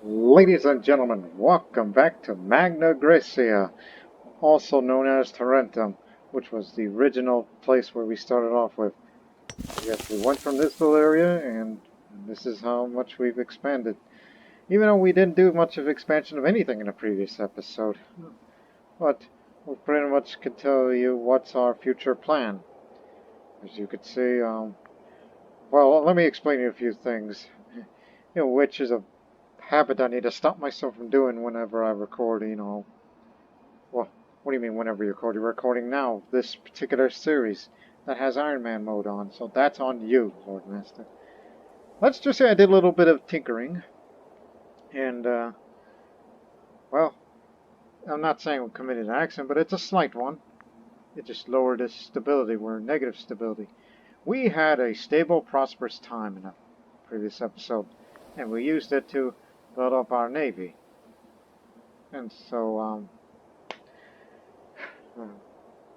Ladies and gentlemen, welcome back to Magna Graecia, also known as Tarentum, which was the original place where we started off with. Yes, we went from this little area, and this is how much we've expanded. Even though we didn't do much of expansion of anything in the previous episode. But we pretty much can tell you what's our future plan. As you can see, well, let me explain to you a few things. Which is a habit I need to stop myself from doing whenever I record, Well, what do you mean whenever you record? You're recording now, this particular series that has Iron Man mode on, so that's on you, Lord Master. Let's just say I did a little bit of tinkering, and, well, I'm not saying we committed an accident, but it's a slight one. It just lowered its stability. We're negative stability. We had a stable, prosperous time in a previous episode, and we used it to build up our navy. And so,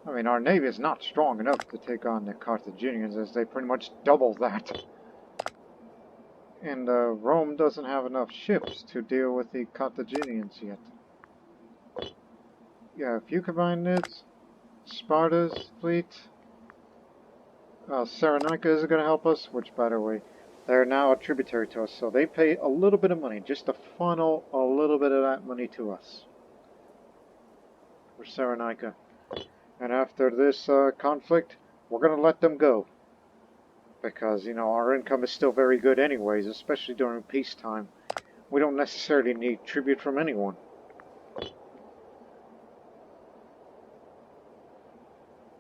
I mean, our navy is not strong enough to take on the Carthaginians, as they pretty much double that. And Rome doesn't have enough ships to deal with the Carthaginians yet. Yeah, if you combine this, Sparta's fleet, Cyrenaica isn't going to help us, which, by the way, they're now a tributary to us, so they pay a little bit of money, just to funnel a little bit of that money to us. For Cyrenaica. And after this conflict, we're going to let them go. Because, our income is still very good anyways, especially during peacetime. We don't necessarily need tribute from anyone.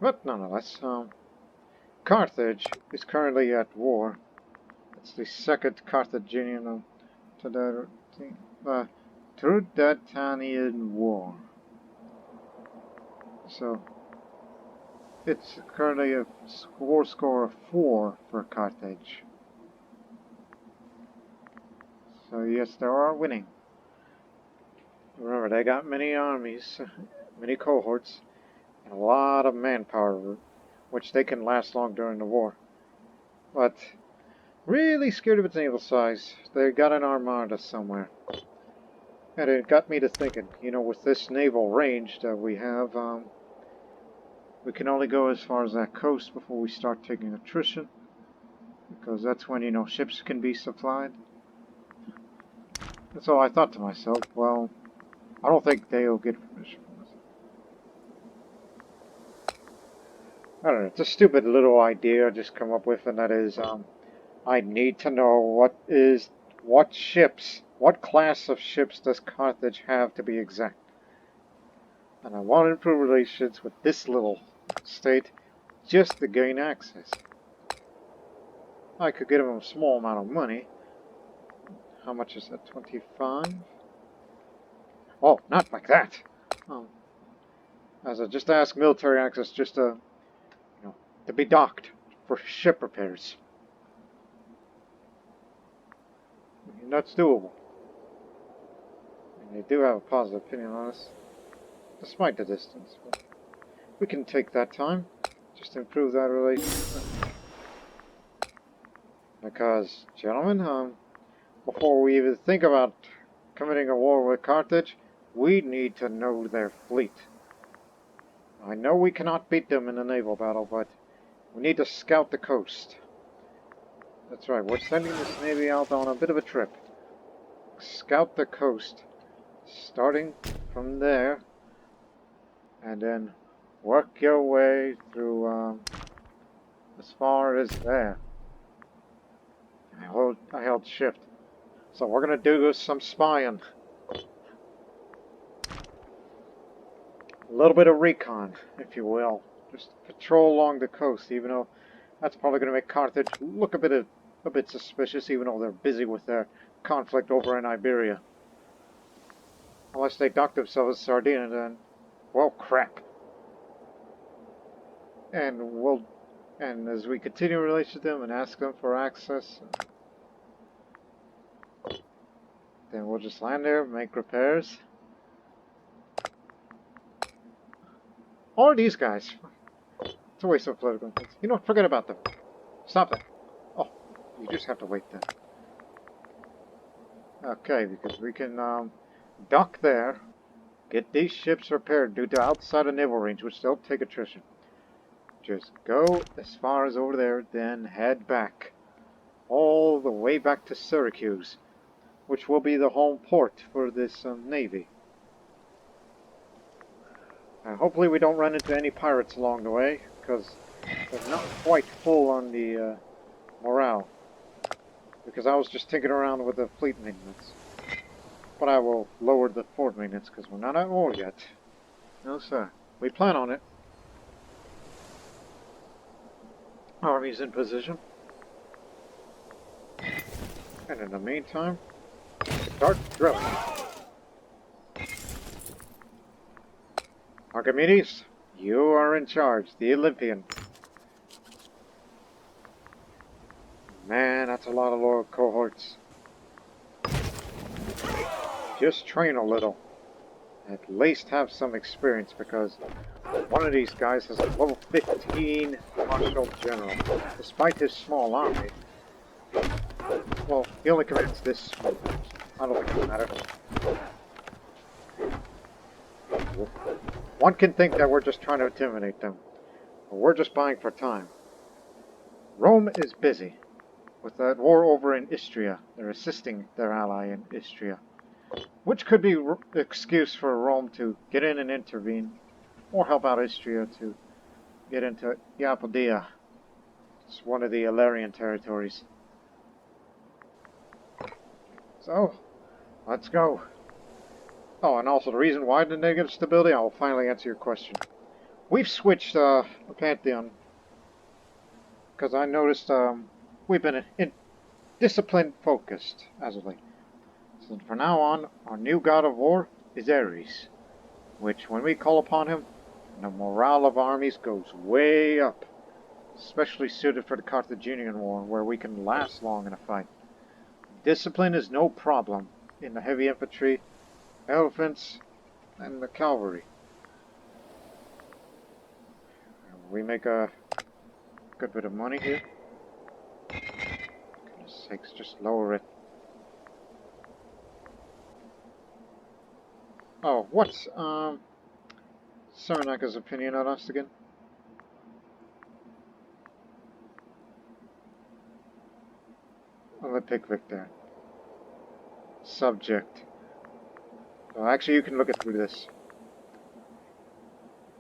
But nonetheless, Carthage is currently at war. It's the second Carthaginian Tributarian War. So, it's currently a war score of 4 for Carthage. So yes, they are winning. Remember, they got many armies, many cohorts, and a lot of manpower, which they can last long during the war. But really scared of its naval size. They got an armada somewhere. And it got me to thinking, with this naval range that we have, we can only go as far as that coast before we start taking attrition. Because that's when, ships can be supplied. And so I thought to myself, well, I don't think they'll get permission from us. I don't know, it's a stupid little idea I just come up with, and that is, I need to know what class of ships does Carthage have, to be exact. And I want to improve relations with this little state just to gain access. I could get them a small amount of money. How much is that? 25? Oh, not like that! As I just asked military access just to be docked for ship repairs. And that's doable. And they do have a positive opinion on us, despite the distance. But we can take that time just to improve that relationship. Because, gentlemen, before we even think about committing a war with Carthage, we need to know their fleet. I know we cannot beat them in a naval battle, but we need to scout the coast. That's right, we're sending this navy out on a bit of a trip. Scout the coast, starting from there, and then work your way through as far as there. I held shift. So we're gonna do some spying. A little bit of recon, if you will. Just patrol along the coast, even though that's probably gonna make Carthage look a bit suspicious, even though they're busy with their conflict over in Iberia. Unless they dock themselves at Sardinia, then, well, crap. And as we continue relations with them and ask them for access, then we'll just land there, make repairs. Or these guys. It's a waste of political influence. Forget about them. Stop that. Oh, you just have to wait then. Okay, because we can dock there, get these ships repaired due to outside of naval range, which don't take attrition. Just go as far as over there, then head back. All the way back to Syracuse, which will be the home port for this navy. Hopefully we don't run into any pirates along the way, because they're not quite full on the morale. Because I was just tinkering around with the fleet maintenance. But I will lower the fort maintenance, because we're not at war yet. No sir. We plan on it. Army's in position. And in the meantime, start drilling. Archimedes, you are in charge, the Olympian. Man, that's a lot of lower cohorts. Just train a little. At least have some experience, because one of these guys has a level 15 martial general. Despite his small army. Well, he only commands this small. I don't think it matters. One can think that we're just trying to intimidate them. But we're just buying for time. Rome is busy with that war over in Istria. They're assisting their ally in Istria. Which could be an excuse for Rome to get in and intervene. Or help out Istria to get into Iapodia. It's one of the Illyrian territories. So, let's go. Oh, and also the reason why the negative stability, I'll finally answer your question. We've switched the Pantheon because I noticed we've been discipline focused as of late. So from now on, our new god of war is Ares, which when we call upon him, the morale of armies goes way up, especially suited for the Carthaginian war where we can last long in a fight. Discipline is no problem in the heavy infantry, elephants, and the cavalry. We make a good bit of money here. Goodness sakes, just lower it. Oh, what's Cyrenaica's opinion on us again? Olympic victor. Subject. So actually, you can look it through this.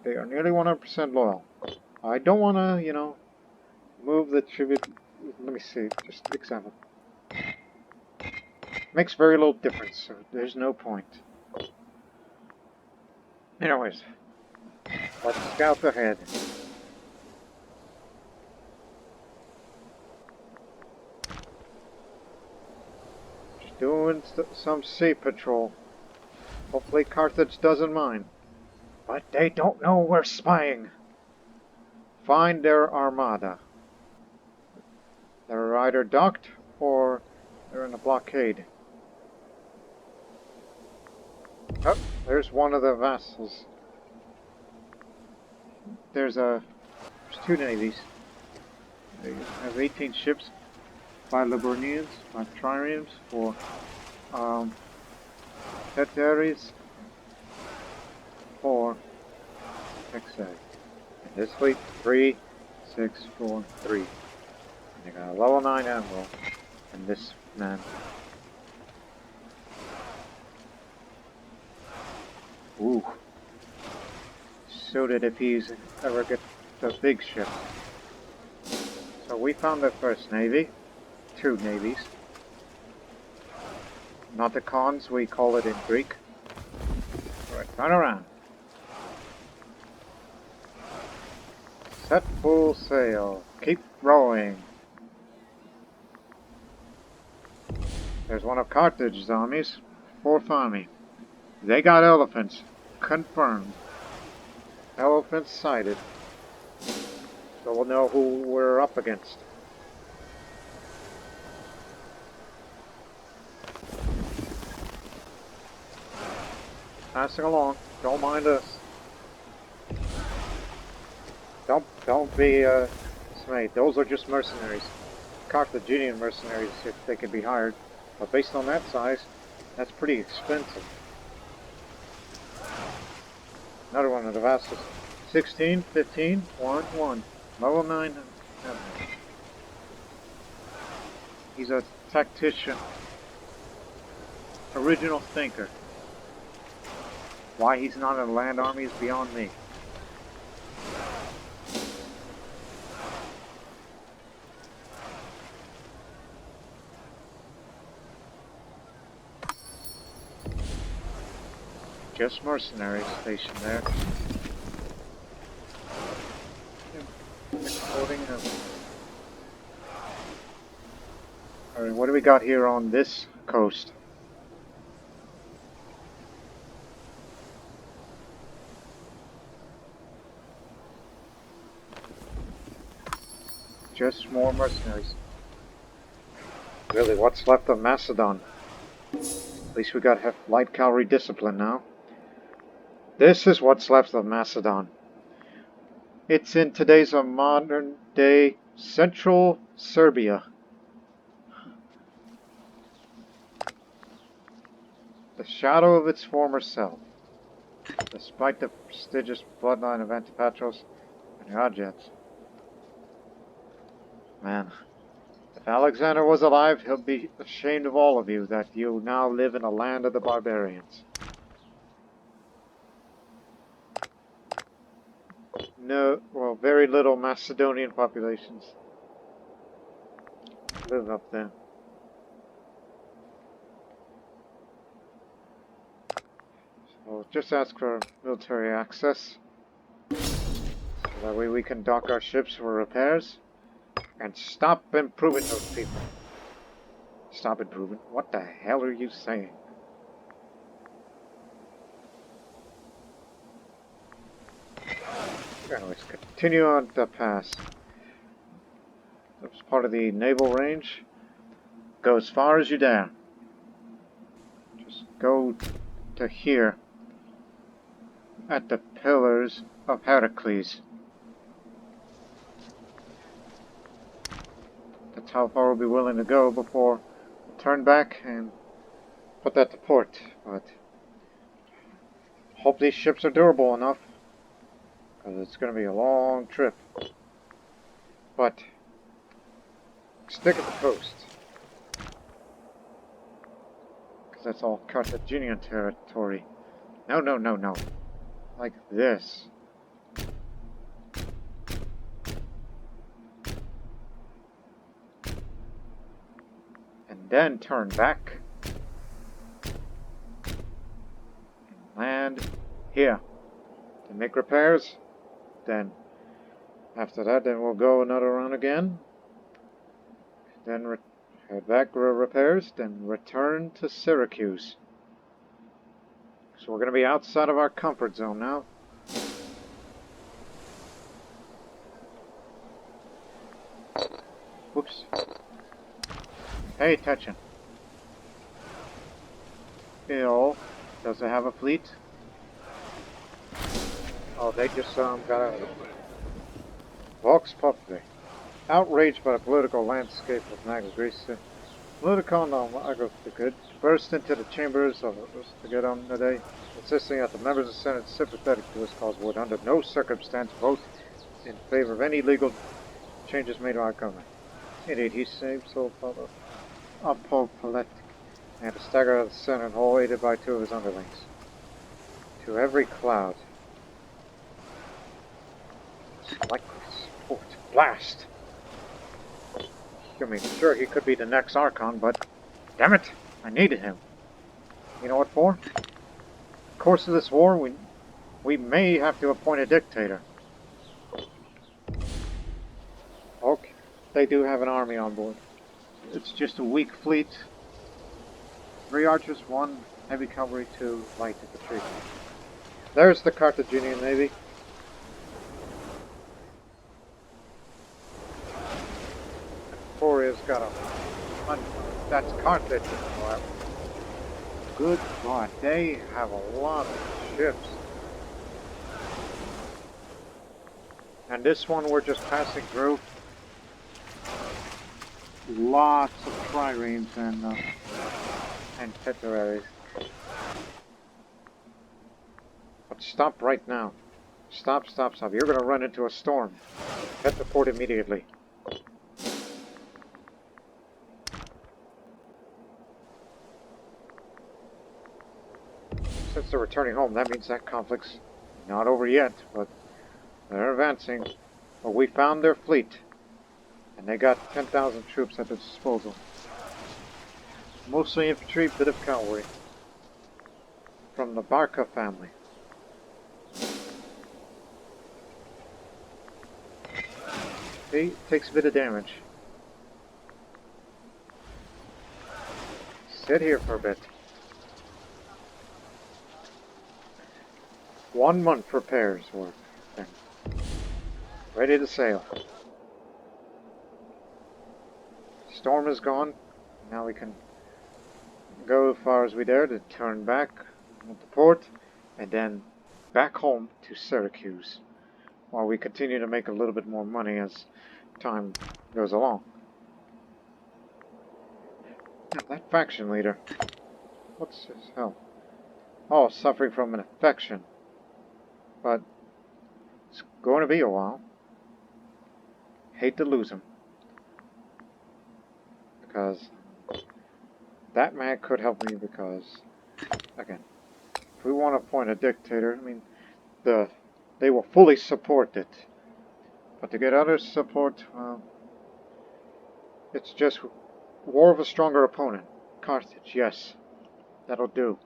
They are nearly 100% loyal. I don't want to, you know, move the tribute. Let me see, just example. Makes very little difference, so there's no point. Anyways, let's scout ahead. Just doing some sea patrol. Hopefully Carthage doesn't mind. But they don't know we're spying. Find their armada. They're either docked or they're in a blockade. Oh, there's one of the vassals. There's two navies. They have 18 ships, 5 Liburnians, 5 Triremes, 4 Teteres, 4 Hexag. And this fleet, 3, 6, 4, 3. And they got a level 9 admiral, and this man. Ooh. Suited if he's ever get the big ship. So we found the first navy. 2 navies. Nauticons, we call it in Greek. Alright, turn around. Set full sail. Keep rowing. There's one of Carthage's armies. 4th Army. They got elephants. Confirmed. Elephants sighted. So we'll know who we're up against. Passing along. Don't mind us. Don't be dismayed. Those are just mercenaries. Carthaginian mercenaries if they can be hired. But based on that size, That's pretty expensive. Another one of the vassals. 16, 15, 1, 1. Level 9. He's a tactician. Original thinker. Why he's not in a land army is beyond me. Just mercenaries stationed there. Exploding them. Alright, what do we got here on this coast? Just more mercenaries. Really, what's left of Macedon? At least we got light cavalry discipline now. This is what's left of Macedon. It's in today's modern day central Serbia. The shadow of its former self. Despite the prestigious bloodline of Antipatros and Rajets. Man, if Alexander was alive, he'll be ashamed of all of you that you now live in a land of the barbarians. No, well, very little Macedonian populations live up there. So just ask for military access, so that way we can dock our ships for repairs. And stop improving those people. Stop improving? What the hell are you saying? Anyways, continue on the pass. That's part of the naval range. Go as far as you dare. Just go to here. At the pillars of Heracles. That's how far we'll be willing to go before we turn back and put that to port. But hope these ships are durable enough, because it's going to be a long trip. But stick at the coast, because that's all Carthaginian territory. No, no, no, no. Like this. Then turn back and land here to make repairs. Then after that, then we'll go another round again. Then head back for repairs. Then return to Syracuse. So we're going to be outside of our comfort zone now. Whoops. Pay attention. Does it have a fleet? Oh, they just got out of it. Vox Populi. Outraged by the political landscape of Magna Graecia, Politicon Agricola burst into the chambers of the Gedon today, insisting that the members of the Senate sympathetic to this cause would under no circumstance vote in favor of any legal changes made to our government. Indeed, he seemed so apoplectic, and to stagger out of the Senate hall, aided by two of his underlings. To every cloud. Like sport. Blast! I mean, sure, he could be the next Archon, but damn it, I needed him. You know what for? In the course of this war, we may have to appoint a dictator. Okay, they do have an army on board. It's just a weak fleet. 3 archers, 1 heavy cavalry, 2 light infantry. There's the Carthaginian navy. Victoria's got a... That's Carthage. Good God, they have a lot of ships. And this one we're just passing through. Lots of triremes and and Petraries. But stop right now. Stop, stop, stop. You're going to run into a storm. Head to port immediately. Since they're returning home, that means that conflict's not over yet, but they're advancing. But we found their fleet, and they got 10,000 troops at their disposal. Mostly infantry, bit of cavalry. From the Barca family. He takes a bit of damage. Sit here for a bit. 1 month repairs work. Then ready to sail. Storm is gone. Now we can go as far as we dare to turn back at the port and then back home to Syracuse while we continue to make a little bit more money as time goes along. Now that faction leader, what's his hell? Oh, suffering from an infection. But it's going to be a while. Hate to lose him. Because that man could help me because, again, if we want to appoint a dictator, I mean, they will fully support it. But to get other support, well, it's just war of a stronger opponent. Carthage, yes. That'll do.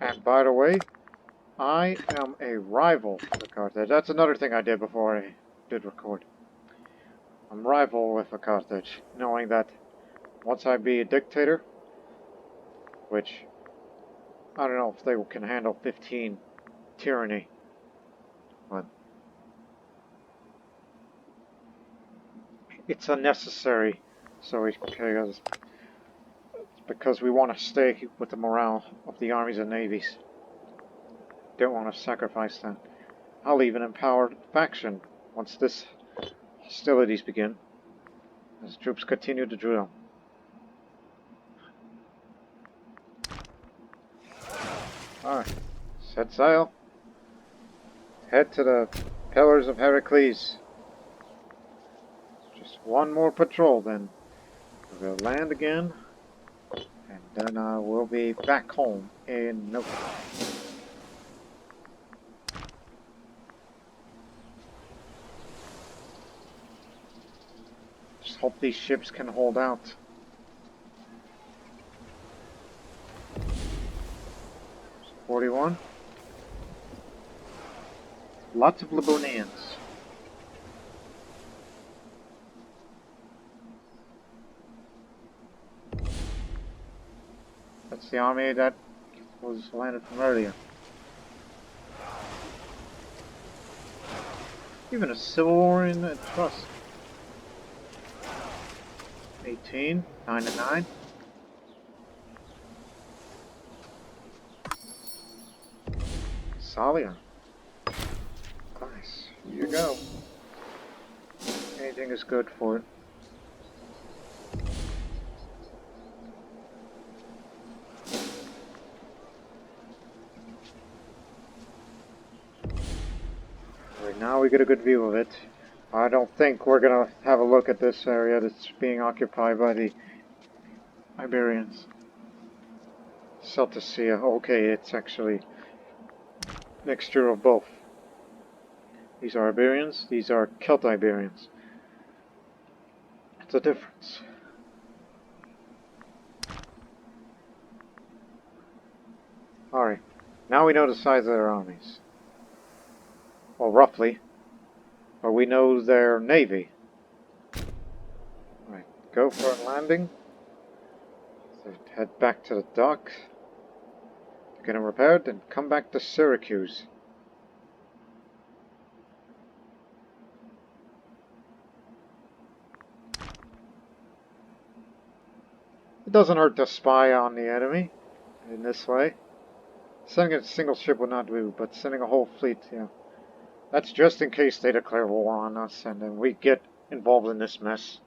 And by the way, I am a rival to Carthage. That's another thing I did before I did record. I'm rival with the Carthage, knowing that once I be a dictator, which I don't know if they can handle 15 tyranny, but it's unnecessary. So because we want to stay with the morale of the armies and navies. Don't want to sacrifice that. I'll even empower faction once this hostilities begin, as troops continue to drill. Alright, set sail. Head to the Pillars of Heracles. Just one more patrol, then we'll land again, and then we'll be back home in no time. Just hope these ships can hold out. There's 41. Lots of Livonians. That's the army that was landed from earlier. Even a civil war in Trust. 18, 9 to 9. Salia. Nice. Here you go. Anything is good for it. Right now we get a good view of it. I don't think we're gonna have a look at this area that's being occupied by the Iberians. Celticia. Okay, it's actually a mixture of both. These are Iberians, these are Celt-Iberians. It's a difference. Alright, now we know the size of their armies. Well, roughly. But we know their navy. Right, go for a landing. So head back to the dock. Get them repaired, and come back to Syracuse. It doesn't hurt to spy on the enemy in this way. Sending a single ship would not do, but sending a whole fleet, yeah. That's just in case they declare war on us and then we get involved in this mess.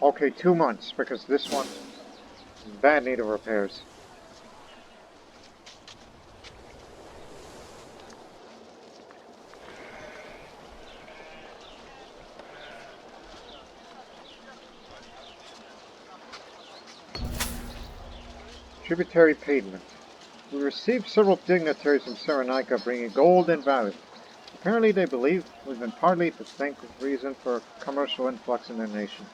Okay, 2 months, because this one's in bad need of repairs. Tributary Payment. We received several dignitaries from Cyrenaica bringing gold and value. Apparently they believe we've been partly to thank reason for commercial influx in their nation.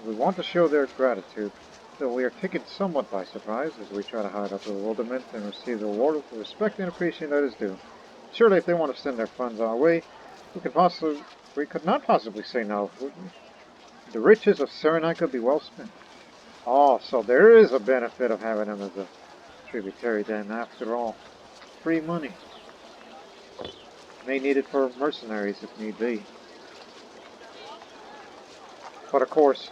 We want to show their gratitude, though we are taken somewhat by surprise as we try to hide our bewilderment and receive the reward with the respect and appreciation that is due. Surely if they want to send their funds our way, we could not possibly say no. The riches of Cyrenaica be well spent. Oh, so there is a benefit of having him as a tributary then, after all. Free money. May need it for mercenaries if need be. But of course,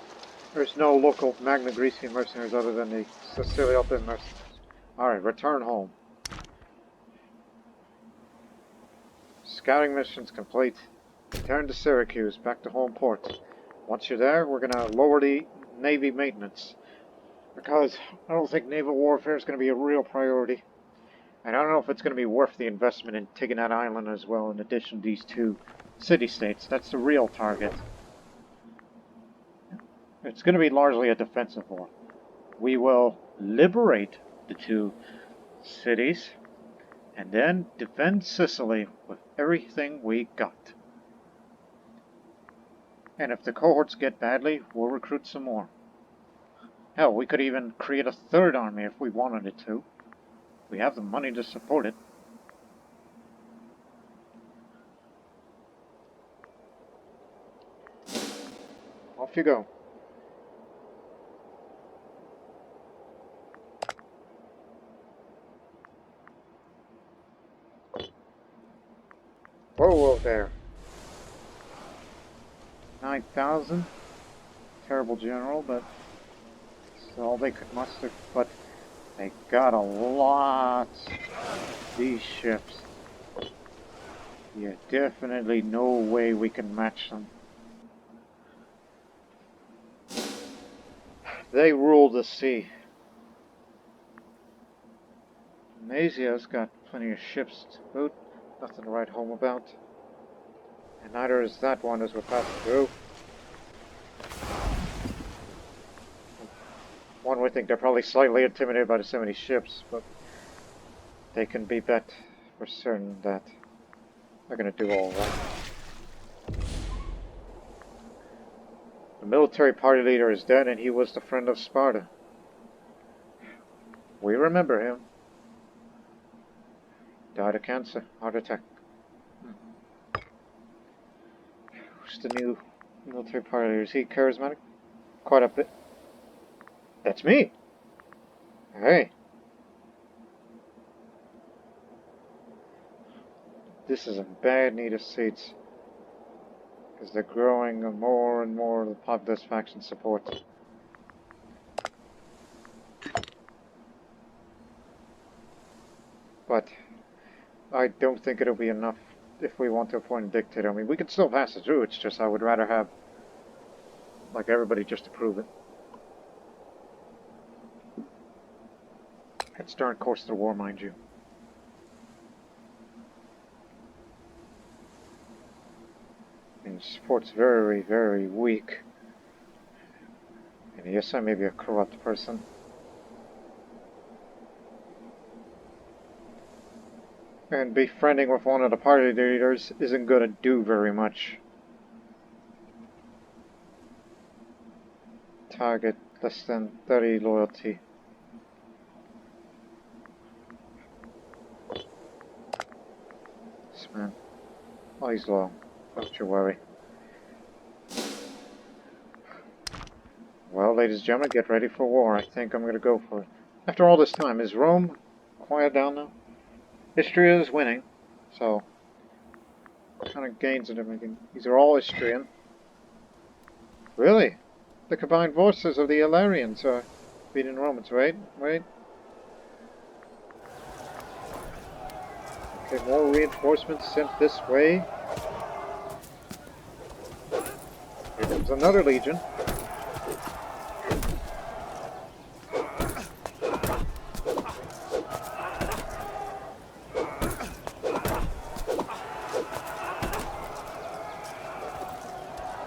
there's no local Magna Graecia mercenaries other than the Siceliote mercenaries. Alright, return home. Scouting missions complete. Return to Syracuse, back to home port. Once you're there, we're going to lower the Navy maintenance. Because I don't think naval warfare is going to be a real priority. And I don't know if it's going to be worth the investment in taking that island as well, in addition to these 2 city-states. That's the real target. It's going to be largely a defensive war. We will liberate the 2 cities, and then defend Sicily with everything we got. And if the cohorts get badly, we'll recruit some more. Hell, we could even create a 3rd army if we wanted it to. We have the money to support it. Off you go. Whoa there. 9,000. Terrible general, but it's all they could muster. But they got a lot of these ships. Yeah, definitely no way we can match them. They rule the sea. Asia's got plenty of ships to boot. Nothing to write home about. And neither is that one as we're passing through. One would think they're probably slightly intimidated by the so many ships, but they can be bet for certain that they're going to do all right. The military party leader is dead, and he was the friend of Sparta. We remember him. Died of cancer, heart attack. Who's the new military party leader? Is he charismatic? Quite a bit. That's me. Hey. This is in bad need of seats. Because they're growing more and more of the populist faction support. But I don't think it'll be enough if we want to appoint a dictator. I mean, we can still pass it through. It's just I would rather have, like, everybody just approve it. It's during course of the war, mind you. And support's very, very weak. And yes, I may be a corrupt person. And befriending with one of the party leaders isn't going to do very much. Target less than 30 loyalty. This man. Oh, he's low. Don't you worry. Well, ladies and gentlemen, get ready for war. I think I'm going to go for it. After all this time, is Rome quiet down now? Istria is winning, so what kind of gains are they making? These are all Istrian. Really? The combined forces of the Illyrians are beating Romans, right? Wait. Okay, more reinforcements sent this way. Here comes another legion.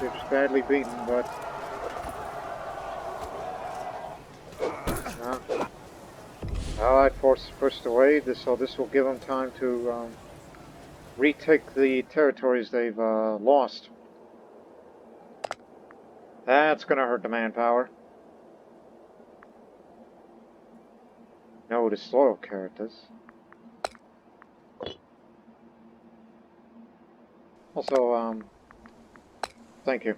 They're just badly beaten, but Allied forces pushed away. So this will give them time to retake the territories they've lost. That's going to hurt the manpower. No disloyal characters. Also, thank you.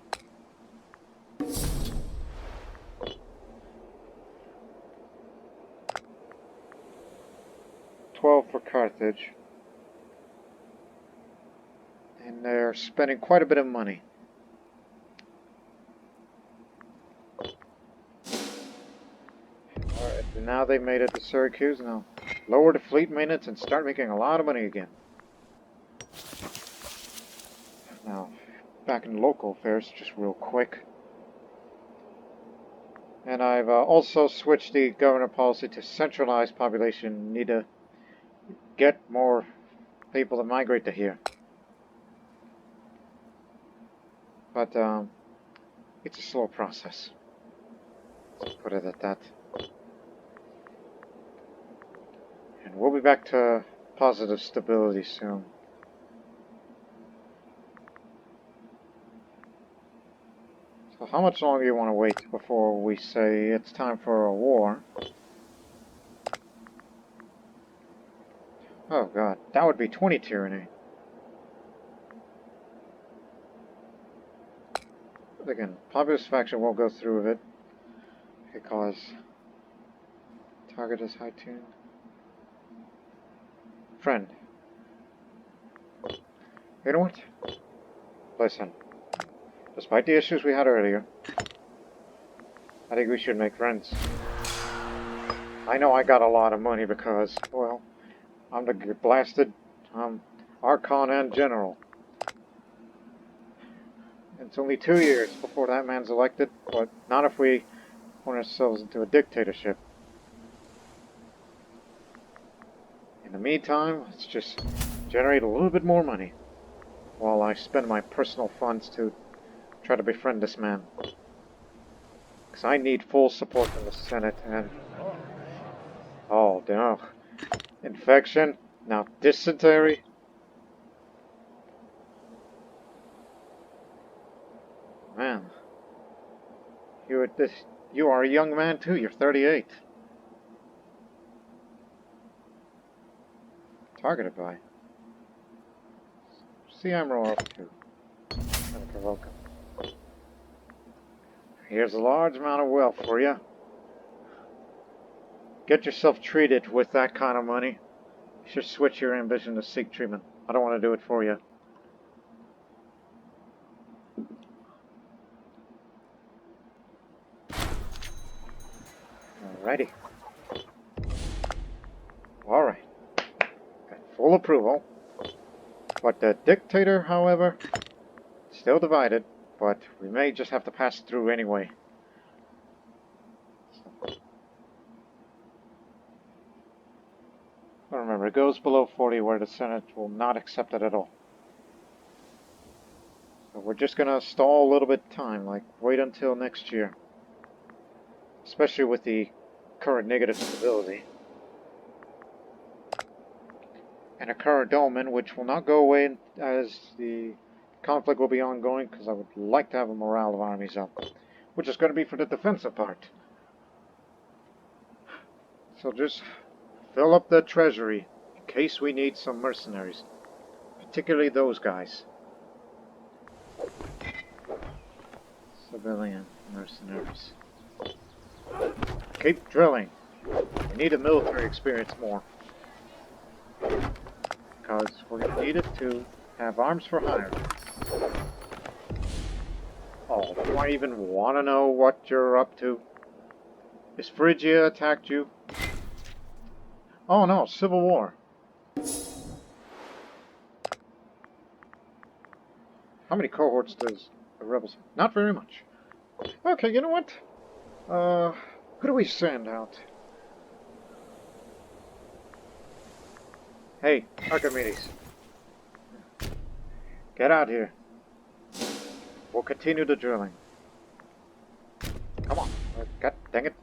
$12 for Carthage. And they're spending quite a bit of money. Alright, and now they made it to Syracuse. Now, lower the fleet maintenance and start making a lot of money again. Now, back in local affairs, just real quick. And I've also switched the governor policy to centralized population. Need to get more people to migrate to here. But it's a slow process. Let's put it at that. And we'll be back to positive stability soon. So how much longer do you want to wait before we say it's time for a war? Oh god, that would be 20 tyranny. But again, populist faction won't go through with it because target is high tuned. Friend. You know what? Listen. Despite the issues we had earlier, I think we should make friends. I know I got a lot of money because, well, I'm the blasted Archon and General. It's only 2 years before that man's elected, but not if we turn ourselves into a dictatorship. In the meantime, let's just generate a little bit more money while I spend my personal funds to try to befriend this man. Because I need full support from the Senate and... Oh, no. Infection? Now dysentery? Man. You are a young man too, you're 38. Targeted by. See Emerald up too. Trying to provoke him. Here's a large amount of wealth for you. Get yourself treated with that kind of money. You should switch your ambition to seek treatment. I don't want to do it for you. Alrighty. Alright. Got full approval. But the Dictator, however, still divided. But we may just have to pass through anyway. But remember, it goes below 40 where the Senate will not accept it at all. So we're just going to stall a little bit of time, like wait until next year. Especially with the current negative stability. And a current omen, which will not go away as the conflict will be ongoing, because I would like to have a morale of armies up. Which is going to be for the defensive part. So just fill up the treasury in case we need some mercenaries. Particularly those guys. Civilian mercenaries. Keep drilling. We need a military experience more. Because we're going to need it to have arms for hire. Oh, do I even want to know what you're up to? Is Phrygia attacked you? Oh no, civil war. How many cohorts does the rebels have? Not very much. Okay, you know what? Who do we send out? Hey, Archimedes. Get out here. We'll continue the drilling. Come on. God dang it.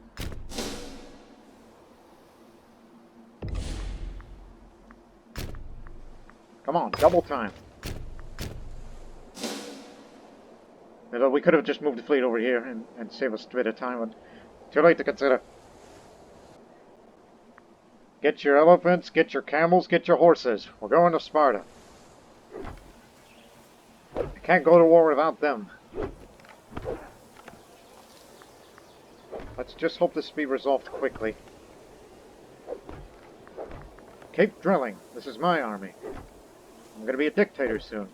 Come on, double time. We could have just moved the fleet over here and save us a bit of time, but too late to consider. Get your elephants, get your camels, get your horses. We're going to Sparta. I can't go to war without them. Let's just hope this be resolved quickly. Keep drilling. This is my army. I'm going to be a dictator soon.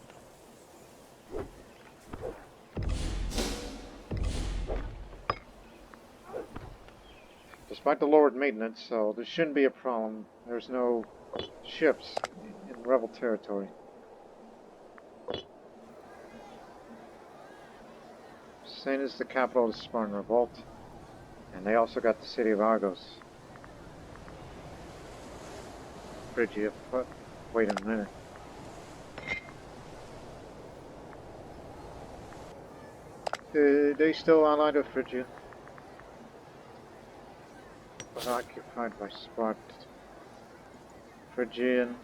Despite the lowered maintenance, so there shouldn't be a problem. There's no ships in rebel territory. Same as the capital of the Spartan revolt. And they also got the city of Argos. Phrygia, but wait a minute. They still allied with Phrygia. But occupied by Sparta. Phrygian.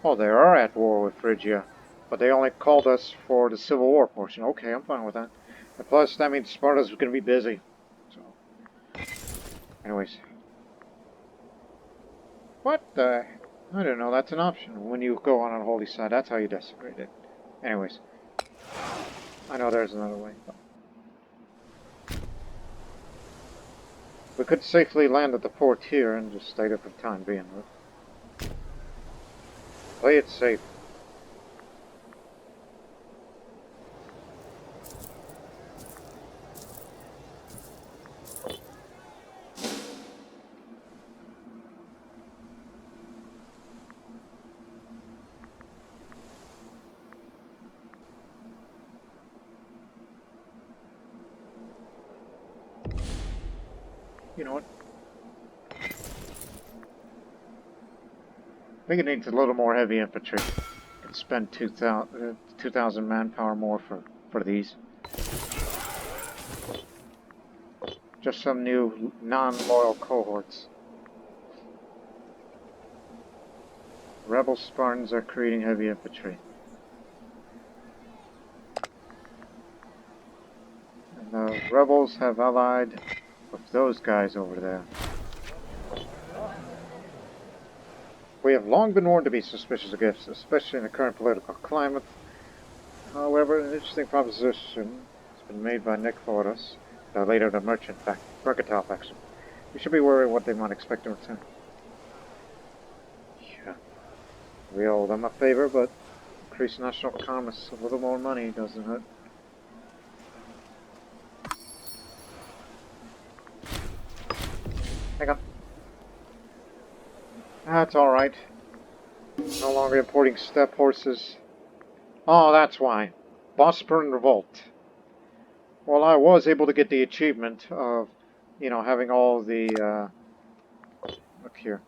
Oh, they are at war with Phrygia. But they only called us for the Civil War portion. Okay, I'm fine with that. And plus, that means Sparta's going to be busy. So, anyways. What the? I don't know, that's an option. When you go on unholy side, that's how you desecrate it. Anyways. I know there's another way. We could safely land at the port here and just stay there for the time being. Play it safe. You know what? I think it needs a little more heavy infantry. Could spend 2,000 manpower more for these. Just some new non-loyal cohorts. Rebel Spartans are creating heavy infantry. And the rebels have allied with those guys over there. We have long been warned to be suspicious of gifts, especially in the current political climate. However, an interesting proposition has been made by Nick Fortas, the leader of the mercantile faction. We should be worried what they might expect in return. Yeah, we owe them a favor, but increased national commerce, a little more money doesn't hurt. Hang on. That's alright. No longer importing steppe horses. Oh, that's why. Bosporan Revolt. Well, I was able to get the achievement of, having all the, look here.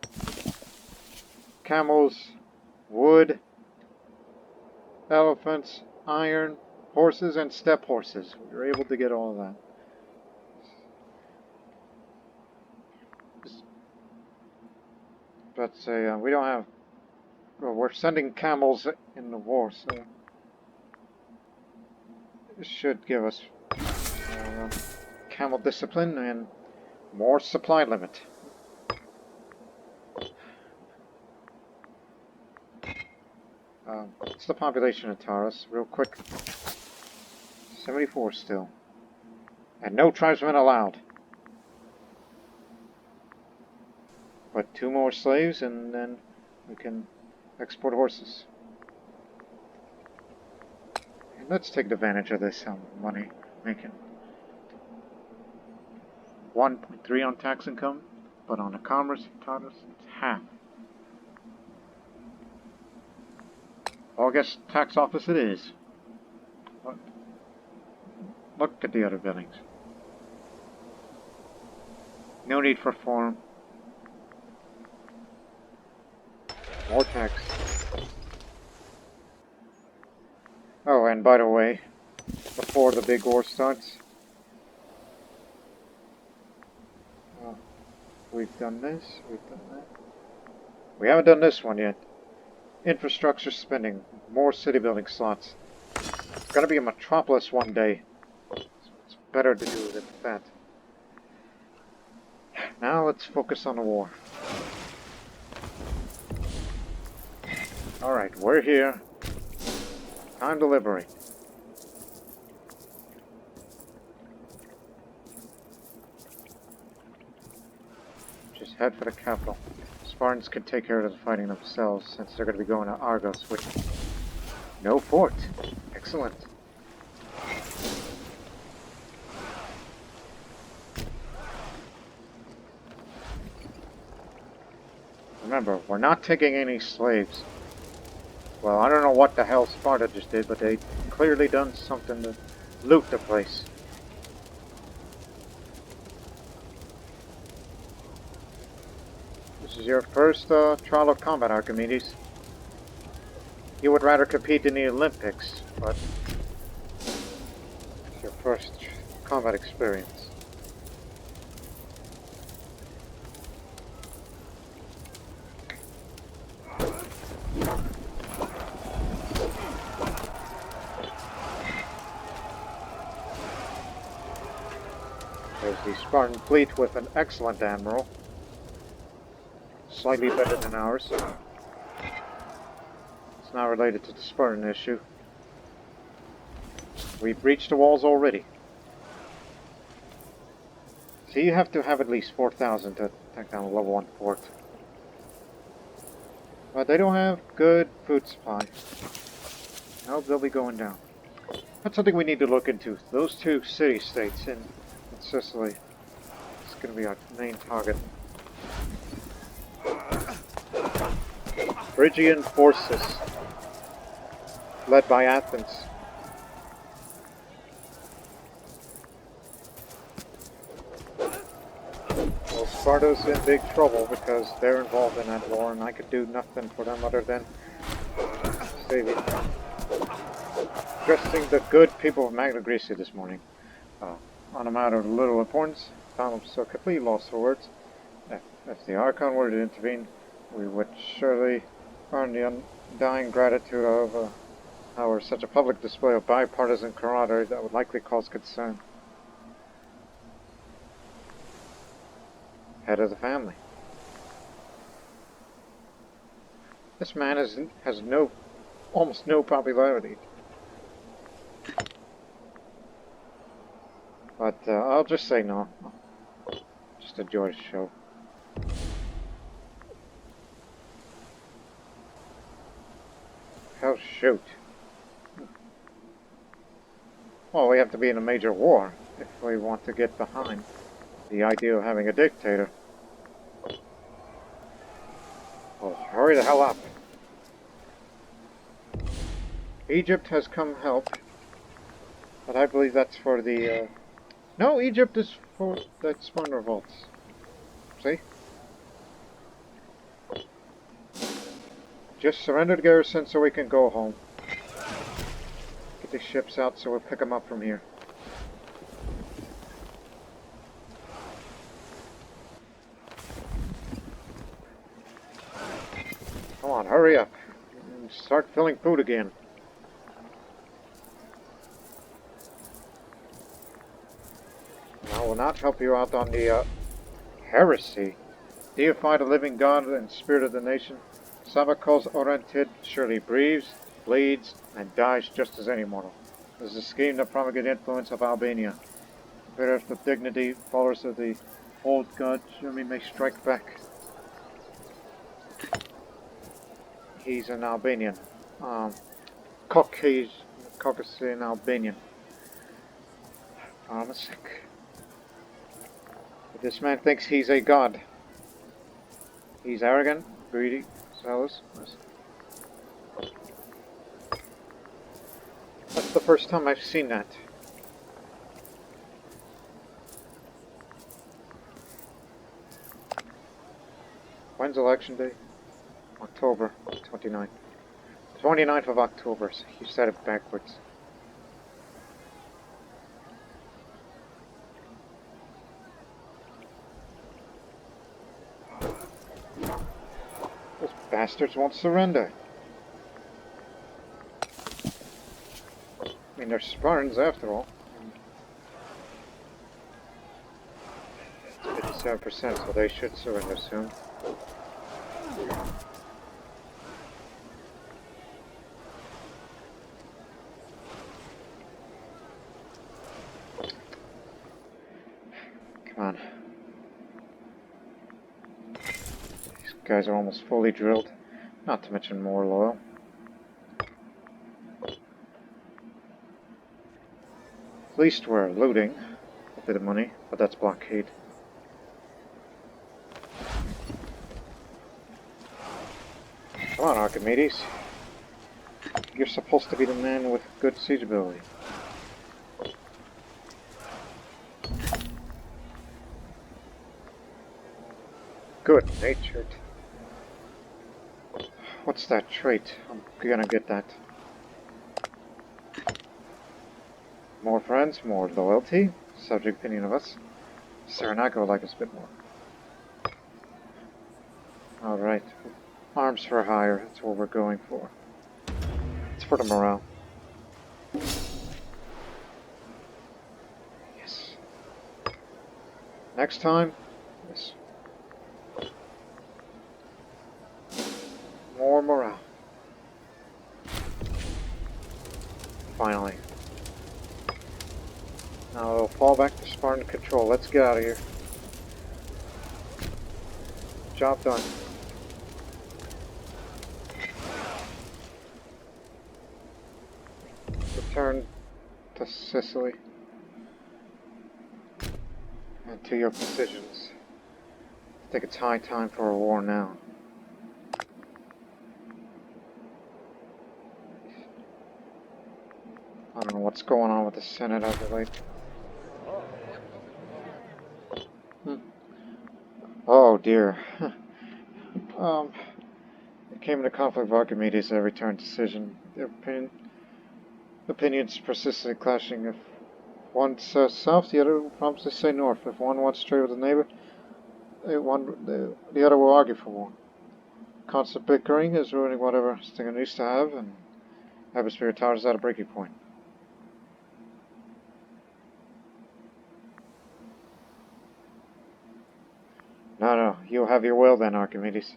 Camels, wood, elephants, iron, horses, and steppe horses. We were able to get all of that. But we don't have... Well, we're sending camels in the war, so... This should give us camel discipline and more supply limit. What's the population of Taurus? Real quick. 74 still. And no tribesmen allowed. But 2 more slaves and then we can export horses. And let's take advantage of this money making. 1.3 on tax income, but on the commerce Taurus, it's half. Well, I guess tax office it is. But look at the other buildings. No need for reform. More tax. Oh, and by the way, before the big war starts, we've done this, we've done that. We haven't done this one yet. Infrastructure spending, more city building slots. It's gonna be a metropolis one day. It's better to do than that. Now let's focus on the war. Alright, we're here. Time to liberate. Just head for the capital. Spartans can take care of the fighting themselves since they're going to be going to Argos, which... No fort. Excellent. Remember, we're not taking any slaves. Well, I don't know what the hell Sparta just did, but they clearly done something to loot the place. This is your first trial of combat, Archimedes. You would rather compete in the Olympics, but it's your first combat experience. There's the Spartan fleet with an excellent admiral. Slightly better than ours. It's not related to the Spartan issue. We've breached the walls already. So you have to have at least 4,000 to take down a level 1 fort. But they don't have good food supply. No, they'll be going down. That's something we need to look into. Those two city-states in Sicily. It's going to be our main target. Phrygian forces, led by Athens. Well, Sparta's in big trouble because they're involved in that war, and I could do nothing for them other than saving them. Addressing the good people of Magna Graecia this morning. On a matter of little importance, found them so completely lost for words. If the Archon were to intervene, we would surely earn the undying gratitude of our such a public display of bipartisan camaraderie that would likely cause concern. Head of the family. This man has almost no popularity. But I'll just say no. Just enjoy the show. Oh, shoot. Well, we have to be in a major war if we want to get behind the idea of having a dictator. Well, hurry the hell up. Egypt has come help, but I believe that's for the, No, Egypt is for the Spartan revolts. See? Just surrender the garrison so we can go home. Get the ships out so we'll pick them up from here. Come on, hurry up. And start filling food again. I will not help you out on the heresy. Deify the living God and spirit of the nation. Sabakos Orentid surely breathes, bleeds, and dies just as any mortal. This is a scheme to promulgate the influence of Albania. Better if the dignity, followers of the old god, Germany may strike back. He's an Albanian. Caucasian Albanian. I'm sick. But this man thinks he's a god. He's arrogant, greedy, zealous. That's the first time I've seen that. When's election day? October 29th. 29th of October. So you said it backwards. bastards won't surrender. I mean, they're Spartans after all. It's 57%, so they should surrender soon. Come on. These guys are almost fully drilled, not to mention more loyal. At least we're looting a bit of money, but that's blockade. Come on, Archimedes. You're supposed to be the man with good siege ability. Good-natured. What's that trait? I'm gonna get that. More friends, more loyalty. Subject opinion of us. Cyrenaica would like us a bit more. Alright. Arms for hire. That's what we're going for. It's for the morale. Yes. Next time. Yes. More morale. Finally. Now it'll fall back to Spartan control. Let's get out of here. Job done. Return to Sicily. And to your positions. I think it's high time for a war now. I don't know what's going on with the Senate as of late. Oh dear. It came into conflict with Archimedes at every turn decision. Their opinions persistently clashing. If one says south, the other promptly say north. If one wants to trade with a neighbor, the other will argue for one. Constant bickering is ruining whatever thing it used to have, and atmosphere towers at a breaking point. No, you'll have your will then, Archimedes.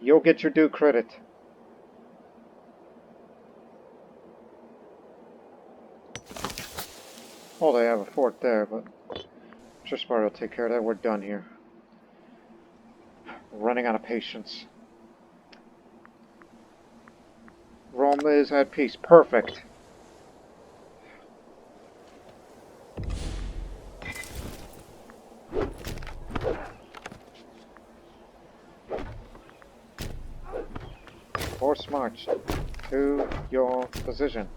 You'll get your due credit. Oh, they have a fort there, but I'm sure Sparta will take care of that. We're done here. We're running out of patience. Rome is at peace. Perfect. Force march to your position.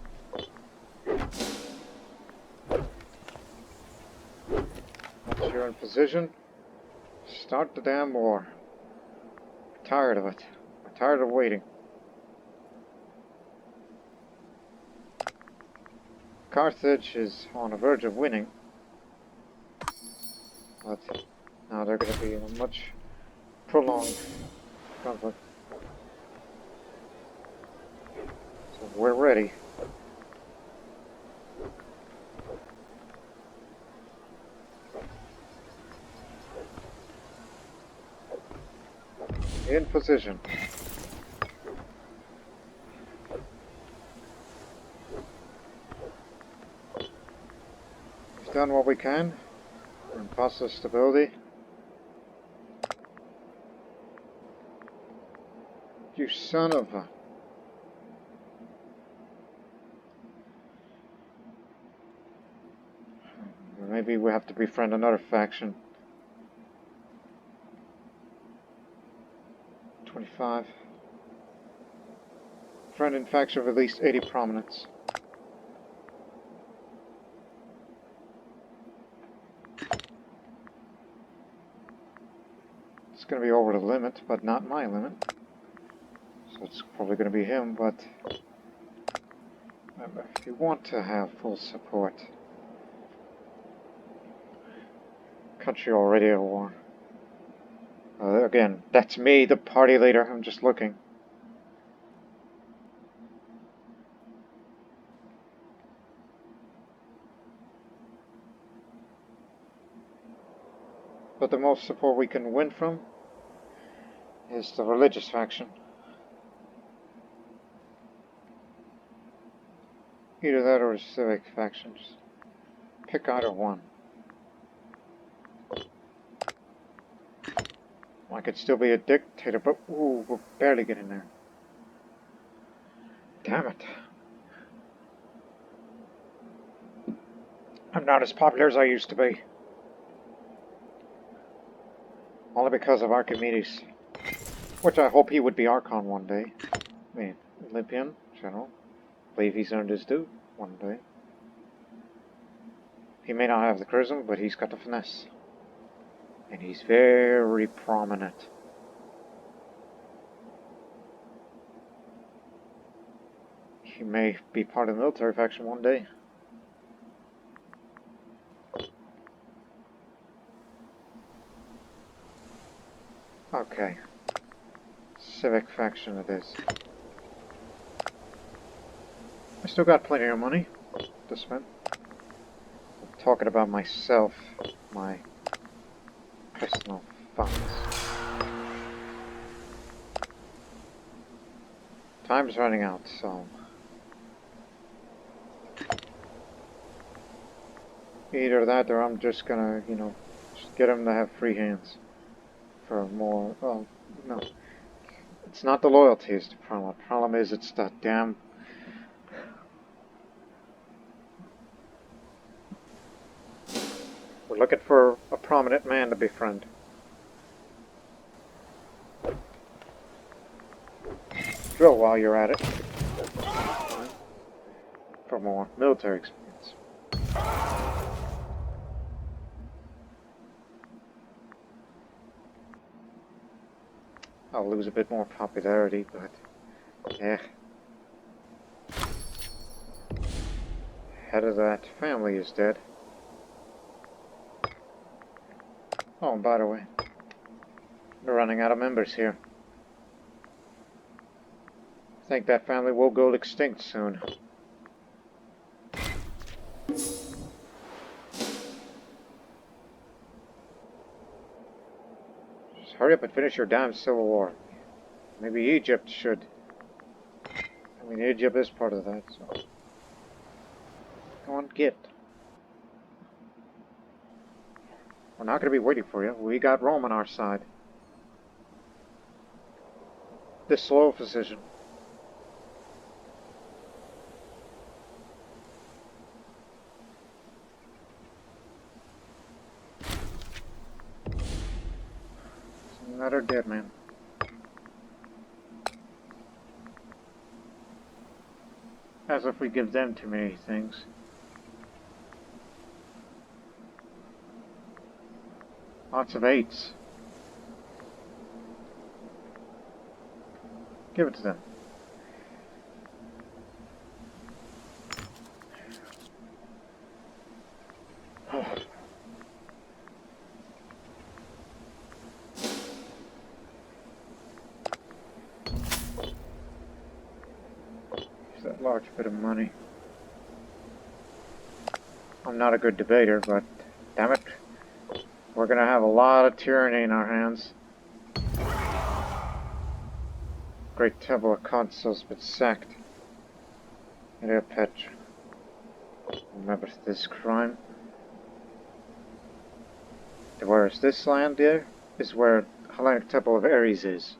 Once you're in position, start the damn war. We're tired of it. We're tired of waiting. Carthage is on the verge of winning, but now they're going to be in a much prolonged conflict. So we're ready. In position. We've done what we can. We're in process stability. You son of a... Maybe we have to befriend another faction. 25. Friend in faction of at least 80 prominence. It's going to be over the limit, but not my limit. So it's probably going to be him, but remember, if you want to have full support, country already at war. Again, that's me, the party leader. I'm just looking. But the most support we can win from is the religious faction. Either that or the civic factions. Pick either one. I could still be a dictator, but ooh, we're barely getting there. Damn it. I'm not as popular as I used to be. Only because of Archimedes. Which I hope he would be Archon one day. I mean, Olympian, general. Believe he's earned his due one day. He may not have the charisma, but he's got the finesse. And he's very prominent. He may be part of the military faction one day. Okay. Civic faction it is. I still got plenty of money to spend. I'm talking about myself, my personal funds. Time's running out, so either that or I'm just gonna, just get him to have free hands for more. Oh, no. It's not the loyalty is the problem. The problem is it's that damn. We're looking for a prominent man to befriend. Drill while you're at it. For more military experience. I'll lose a bit more popularity, but yeah. Head of that family is dead. Oh, and by the way, we're running out of members here. I think that family will go extinct soon. Just hurry up and finish your damn civil war. Maybe Egypt should. I mean, Egypt is part of that, so. Come on, get. We're not going to be waiting for you. We got Rome on our side. This slow physician. Another dead man. As if we give them too many things. Lots of 8s. Give it to them. That large bit of money. I'm not a good debater, but damn it, we're gonna have a lot of tyranny in our hands. Great Temple of Consuls been sacked. Imperator remembers this crime. Whereas this land here is where Hellenic Temple of Ares is.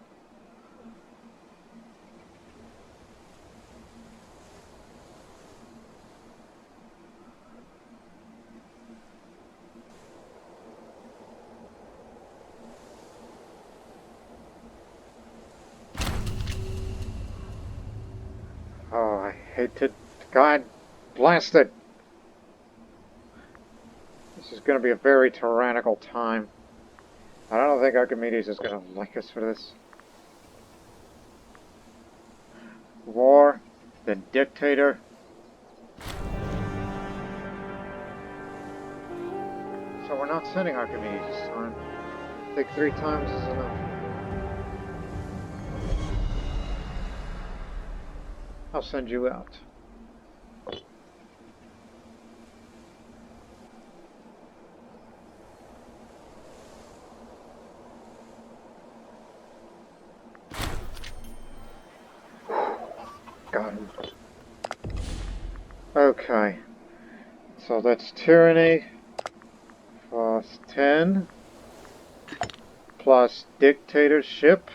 Oh, I hate it. God blast it! This is going to be a very tyrannical time. I don't think Archimedes is going to like us for this. War, then Dictator. So we're not sending Archimedes this time. think 3 times is enough. I'll send you out. Got him. Okay. So that's tyranny plus 10 plus dictatorship.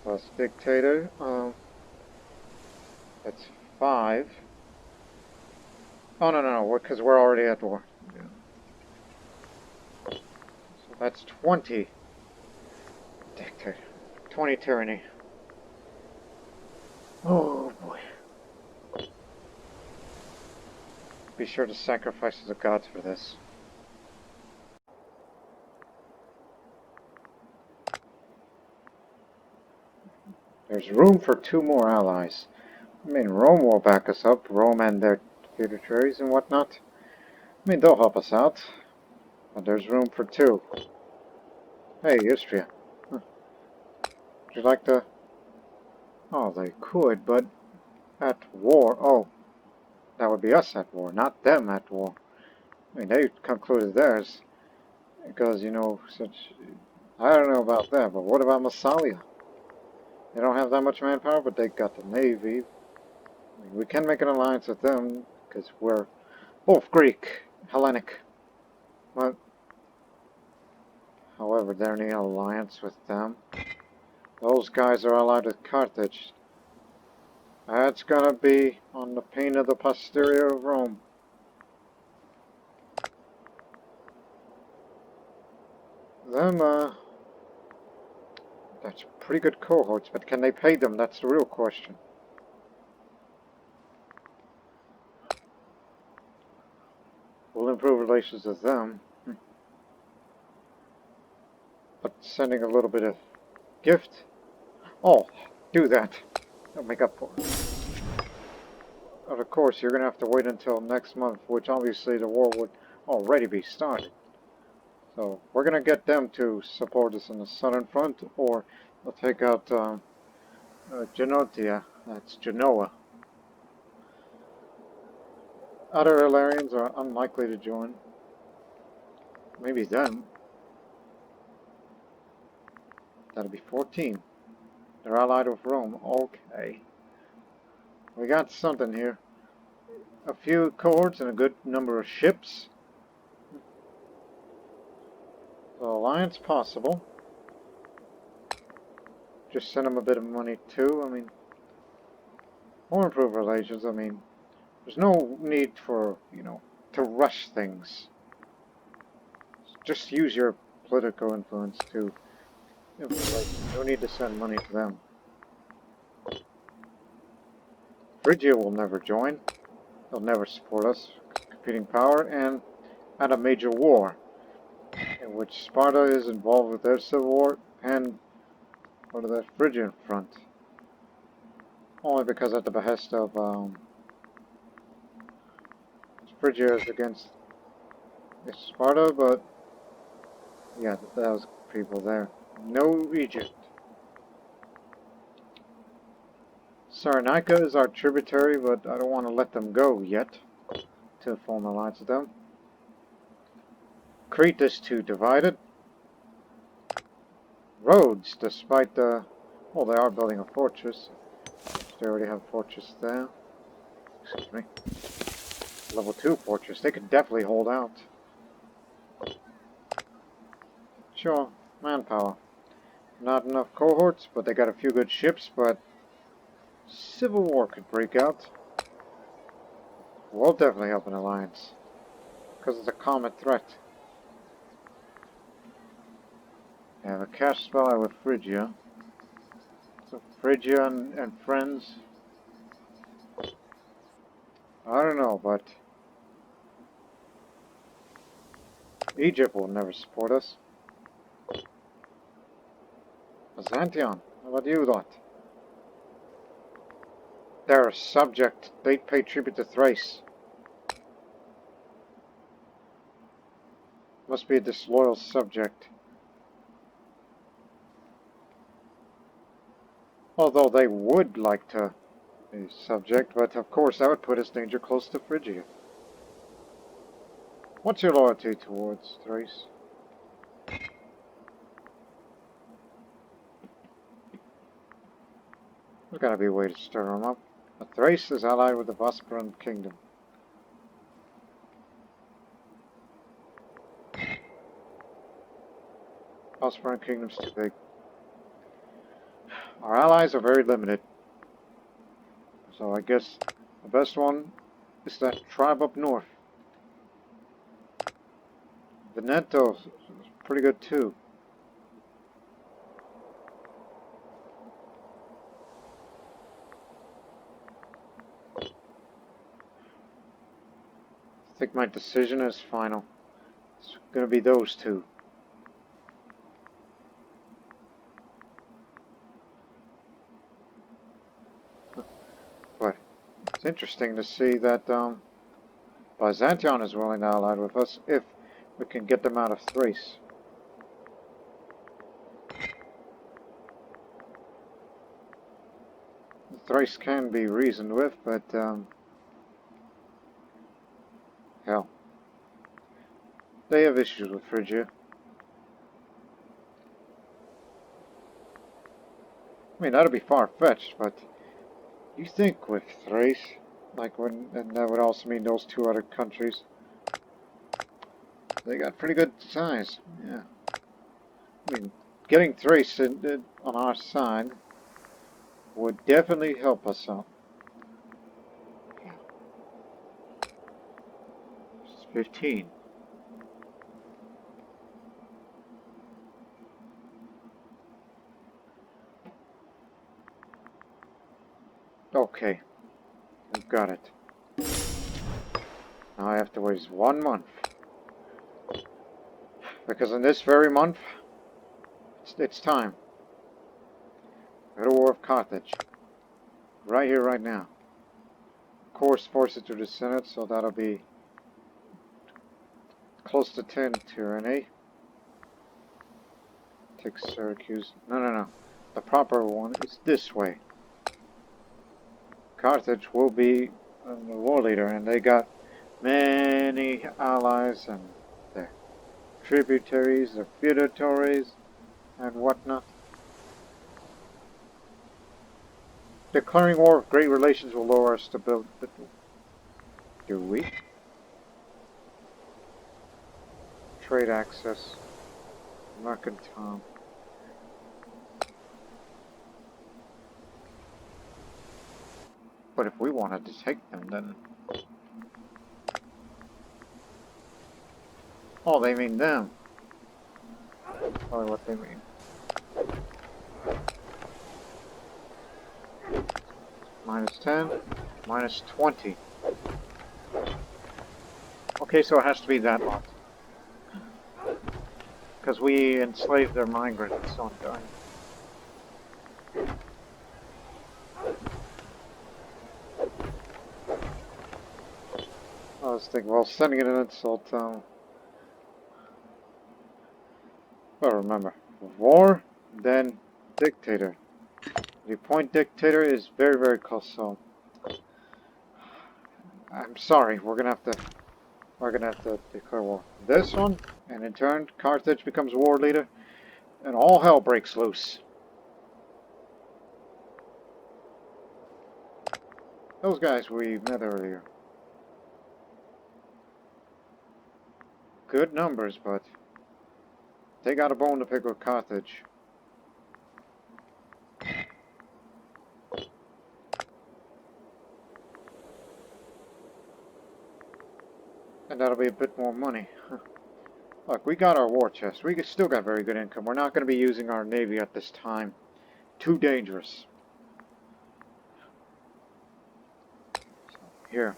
Plus dictator. That's 5. Oh no, because we're already at war. Yeah. So that's 20 dictator. 20 tyranny. Oh boy. Be sure to sacrifice to the gods for this. There's room for 2 more allies. I mean, Rome will back us up. Rome and their tributaries and whatnot. I mean, they'll help us out. But there's room for 2. Hey, Istria. Huh. Would you like to... Oh, they could, but... At war... Oh. That would be us at war, not them at war. I mean, they concluded theirs. Because, you know, such... I don't know about that, but what about Massalia? They don't have that much manpower, but they got the navy. I mean, we can make an alliance with them, because we're both Greek, Hellenic. But, however, they're in an alliance with them. Those guys are allied with Carthage. That's gonna be on the pain of the posterior of Rome. Them, that's pretty good cohorts, but can they pay them? That's the real question. We'll improve relations with them. But sending a little bit of gift? Oh, do that. That'll make up for it. But of course, you're going to have to wait until next month, which obviously the war would already be started. So, we're going to get them to support us on the southern front, or they'll take out Genotia, that's Genoa. Other Illyrians are unlikely to join. Maybe them. That'll be 14. They're allied with Rome. Okay. We got something here. A few cohorts and a good number of ships. So alliance possible. Just send them a bit of money too. I mean, or improve relations. I mean, there's no need for, you know, to rush things. Just use your political influence to influence. No need to send money to them. Phrygia will never join. They'll never support us. Competing power and at a major war in which Sparta is involved with their civil war and go to the Phrygian front. Only because at the behest of Phrygia is against Sparta, but yeah, that was people there. No Egypt. Cyrenaica is our tributary, but I don't want to let them go yet to form an alliance with them. Crete is too divided. Rhodes, despite the... Well, they are building a fortress. They already have a fortress there. Excuse me. Level 2 fortress. They could definitely hold out. Sure, manpower. Not enough cohorts, but they got a few good ships, but civil war could break out. We'll definitely help an alliance. Because it's a common threat. I have a cash spell with Phrygia. So Phrygia and friends. I don't know, but Egypt will never support us. Byzantium, how about you lot? They're a subject. They pay tribute to Thrace. Must be a disloyal subject. Although they would like to be subject, but of course that would put us danger close to Phrygia. What's your loyalty towards Thrace? There's gotta be a way to stir them up. Thrace is allied with the Bosporan Kingdom. Bosporan Kingdom's too big. Our allies are very limited. So I guess the best one is that tribe up north. Veneto's pretty good too. I think my decision is final. It's going to be those two. But it's interesting to see that Byzantium is willing to ally with us if we can get them out of Thrace. Thrace can be reasoned with, but hell, they have issues with Phrygia. I mean, that'd be far-fetched, but you think with Thrace, like and that would also mean those two other countries. They got pretty good size, yeah. I mean, getting Thrace on our side would definitely help us out. It's 15. Okay, we've got it. Now I have to wait 1 month. Because in this very month, it's time. Go to war with Carthage. Right here, right now. Of course, force it to the Senate, so that'll be close to 10 tyranny. Take Syracuse. No. The proper one is this way. Carthage will be the war leader, and they got many allies and their tributaries, their feudatories, and whatnot. Declaring war with great relations will lower our stability. Do we? Trade access. Mercantile. But if we wanted to take them, then... Oh, they mean them. Probably what they mean. Minus 10, minus 20. Okay, so it has to be that lot. Because we enslaved their migrants on time. I was thinking, well, sending it an insult, but remember, war, then dictator. The appoint dictator is very, very close, so I'm sorry, we're gonna have to declare war. This one, and in turn, Carthage becomes war leader, and all hell breaks loose. Those guys we met earlier. Good numbers, but they got a bone to pick with Carthage. And that'll be a bit more money. Look, we got our war chest. We still got very good income. We're not going to be using our navy at this time. Too dangerous. So, here.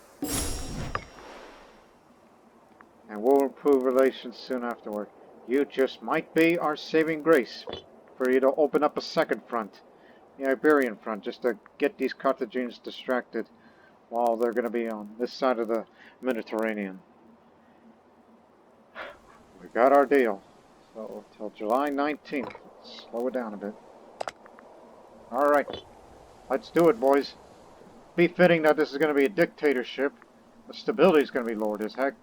And we'll improve relations soon afterward. You just might be our saving grace for you to open up a second front. the Iberian front, just to get these Carthaginians distracted while they're going to be on this side of the Mediterranean. We got our deal. So, till July 19th. Let's slow it down a bit. Alright. Let's do it, boys. Be fitting that this is going to be a dictatorship. The stability is going to be lowered as heck.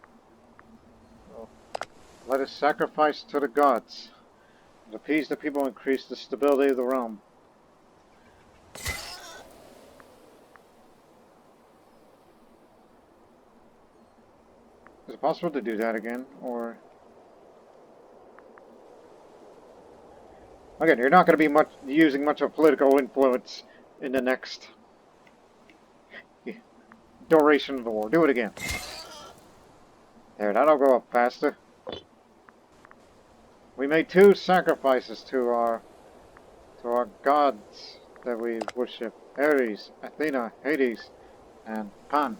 So, let us sacrifice to the gods. To appease the people, increase the stability of the realm. Is it possible to do that again, or... Again, you're not going to be using much of political influence in the next duration of the war. Do it again. There, that'll go up faster. We made 2 sacrifices to our gods that we worship. Ares, Athena, Hades, and Pan.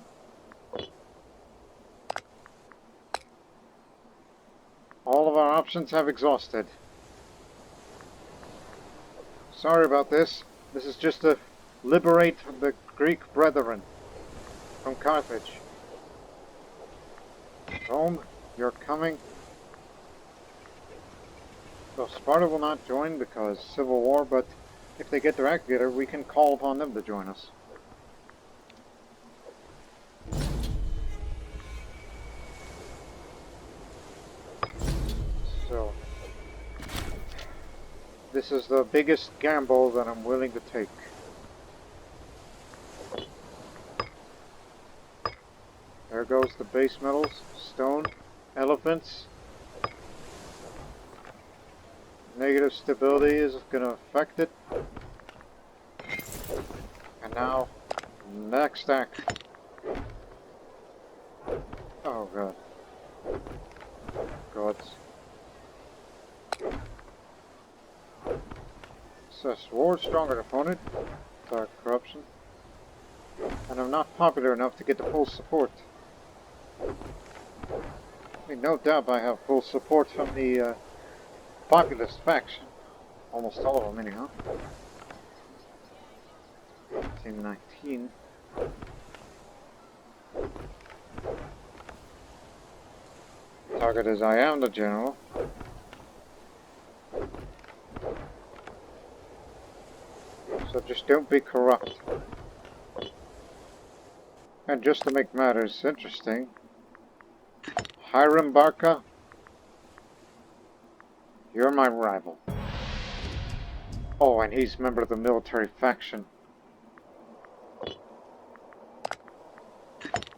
All of our options have exhausted. Sorry about this. This is just to liberate the Greek brethren from Carthage. Rome, you're coming. So Sparta will not join because civil war, but if they get their act together, we can call upon them to join us. So, this is the biggest gamble that I'm willing to take. There goes the base metals, stone, elephants. Negative stability is going to affect it. And now, next act. Oh god. Gods. Assess war, stronger opponent. Dark corruption. And I'm not popular enough to get the full support. I mean, no doubt I have full support from the populist faction. Almost all of them, anyhow. Team 19. Target is I am the general. So just don't be corrupt. And just to make matters interesting, Hiram Barca, you're my rival. Oh, and he's a member of the military faction.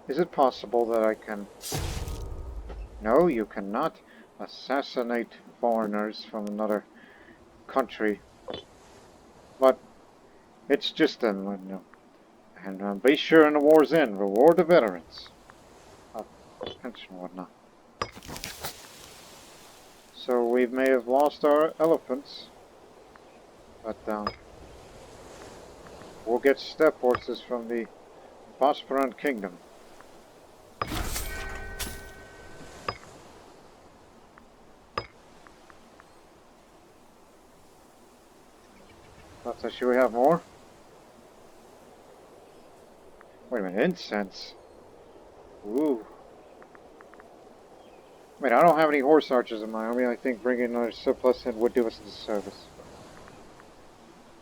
Is it possible that I can... No, you cannot assassinate foreigners from another country. But it's just an... And be sure in the war's end, reward the veterans. Pension and whatnot. So we may have lost our elephants, but we'll get step horses from the Bosporan Kingdom. Should we have more? Wait a minute, incense. Ooh. I mean, I don't have any horse archers in my army. I think bringing another surplus in would do us a service.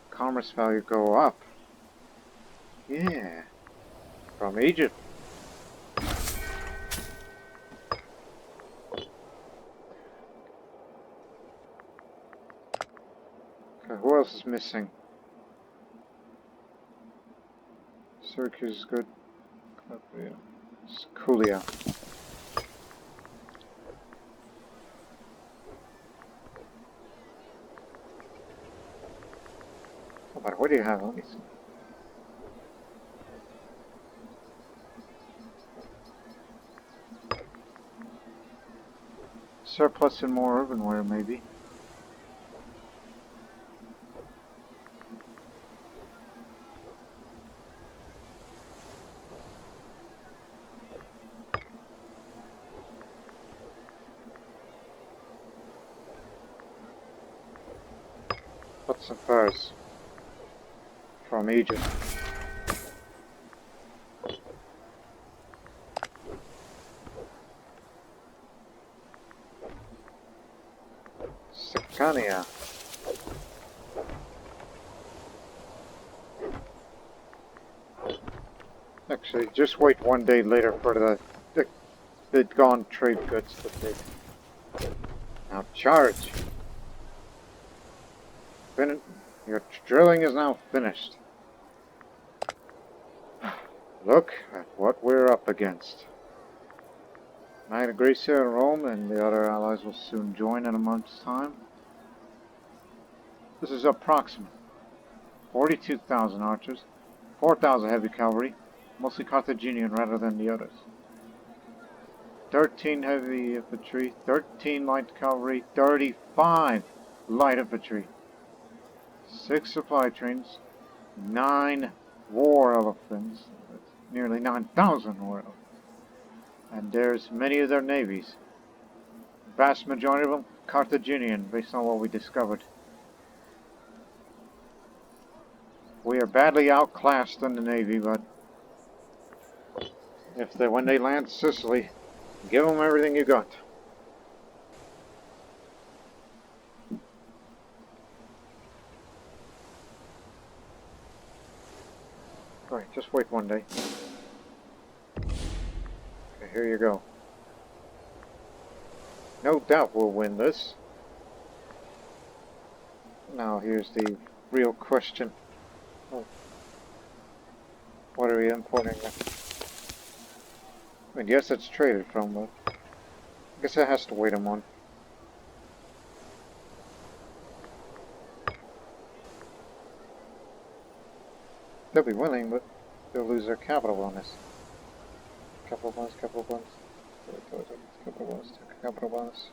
Commerce value go up. Yeah. From Egypt. Okay, who else is missing? Syracuse is good. Siciliot. But what do you have? Let me see. Surplus and more urbanware, maybe. Pots and furs. from Egypt. Sicania. Actually, just wait one day later for the gone trade goods to take. Now charge. Your drilling is now finished. Look at what we're up against. Magna Graecia and Rome and the other allies will soon join in a month's time. This is approximate. 42,000 archers, 4,000 heavy cavalry, mostly Carthaginian rather than the others. 13 heavy infantry, 13 light cavalry, 35 light infantry, 6 supply trains, 9 war elephants, nearly 9,000 war elephants. And there's many of their navies. Vast majority of them Carthaginian, based on what we discovered. We are badly outclassed in the navy, but when they land Sicily, give them everything you got. Alright, just wait one day. Okay, here you go. No doubt we'll win this. Now here's the real question. Oh. What are we importing? I mean, yes, it's traded from, but I guess it has to wait a month. They'll be willing, but they'll lose their capital on this. Capital bonus, capital bonus. Capital bonus, capital bonus.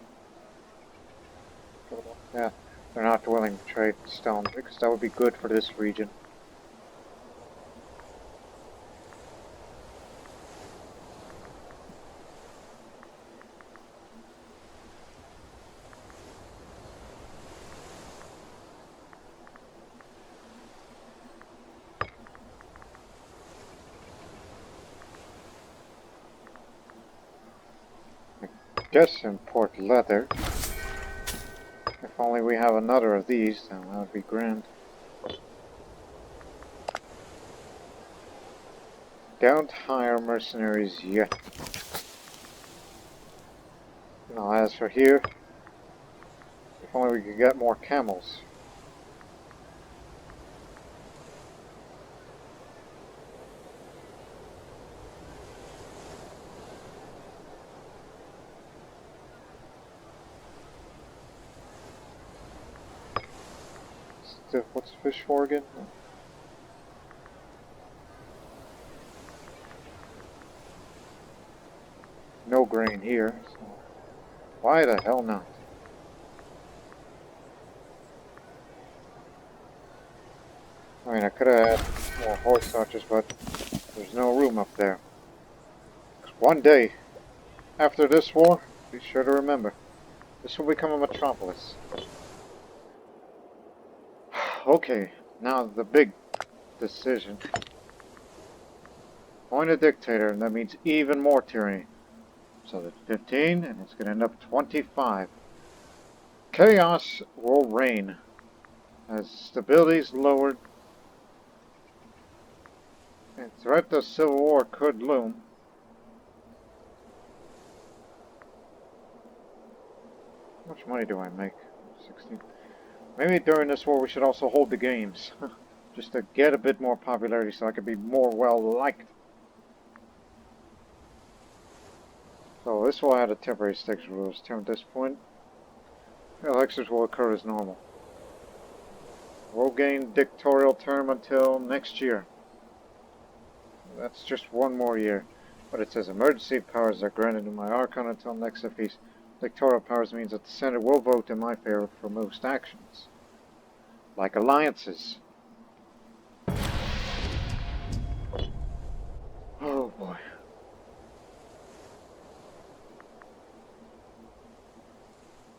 Yeah, they're not willing to trade stone because that would be good for this region. Guess import leather. If only we have another of these, then that would be grand. Don't hire mercenaries yet. Now as for here, if only we could get more camels. What's fish for again? No grain here, so why the hell not? I mean, I could have had more horse archers, but there's no room up there. 'Cause one day, after this war, be sure to remember, this will become a metropolis. Okay, now the big decision. Appoint a dictator, and that means even more tyranny. So that's 15, and it's going to end up 25. Chaos will reign as stability is lowered, and threat of civil war could loom. How much money do I make? 16. Maybe during this war we should also hold the games. Just to get a bit more popularity so I could be more well liked. So this will add a temporary stakes rules term at this point. Elections will occur as normal. We'll gain dictatorial term until next year. That's just one more year. But it says emergency powers are granted to my Archon until next peace. Dictatorial powers means that the Senate will vote in my favor for most actions. Like alliances. Oh boy.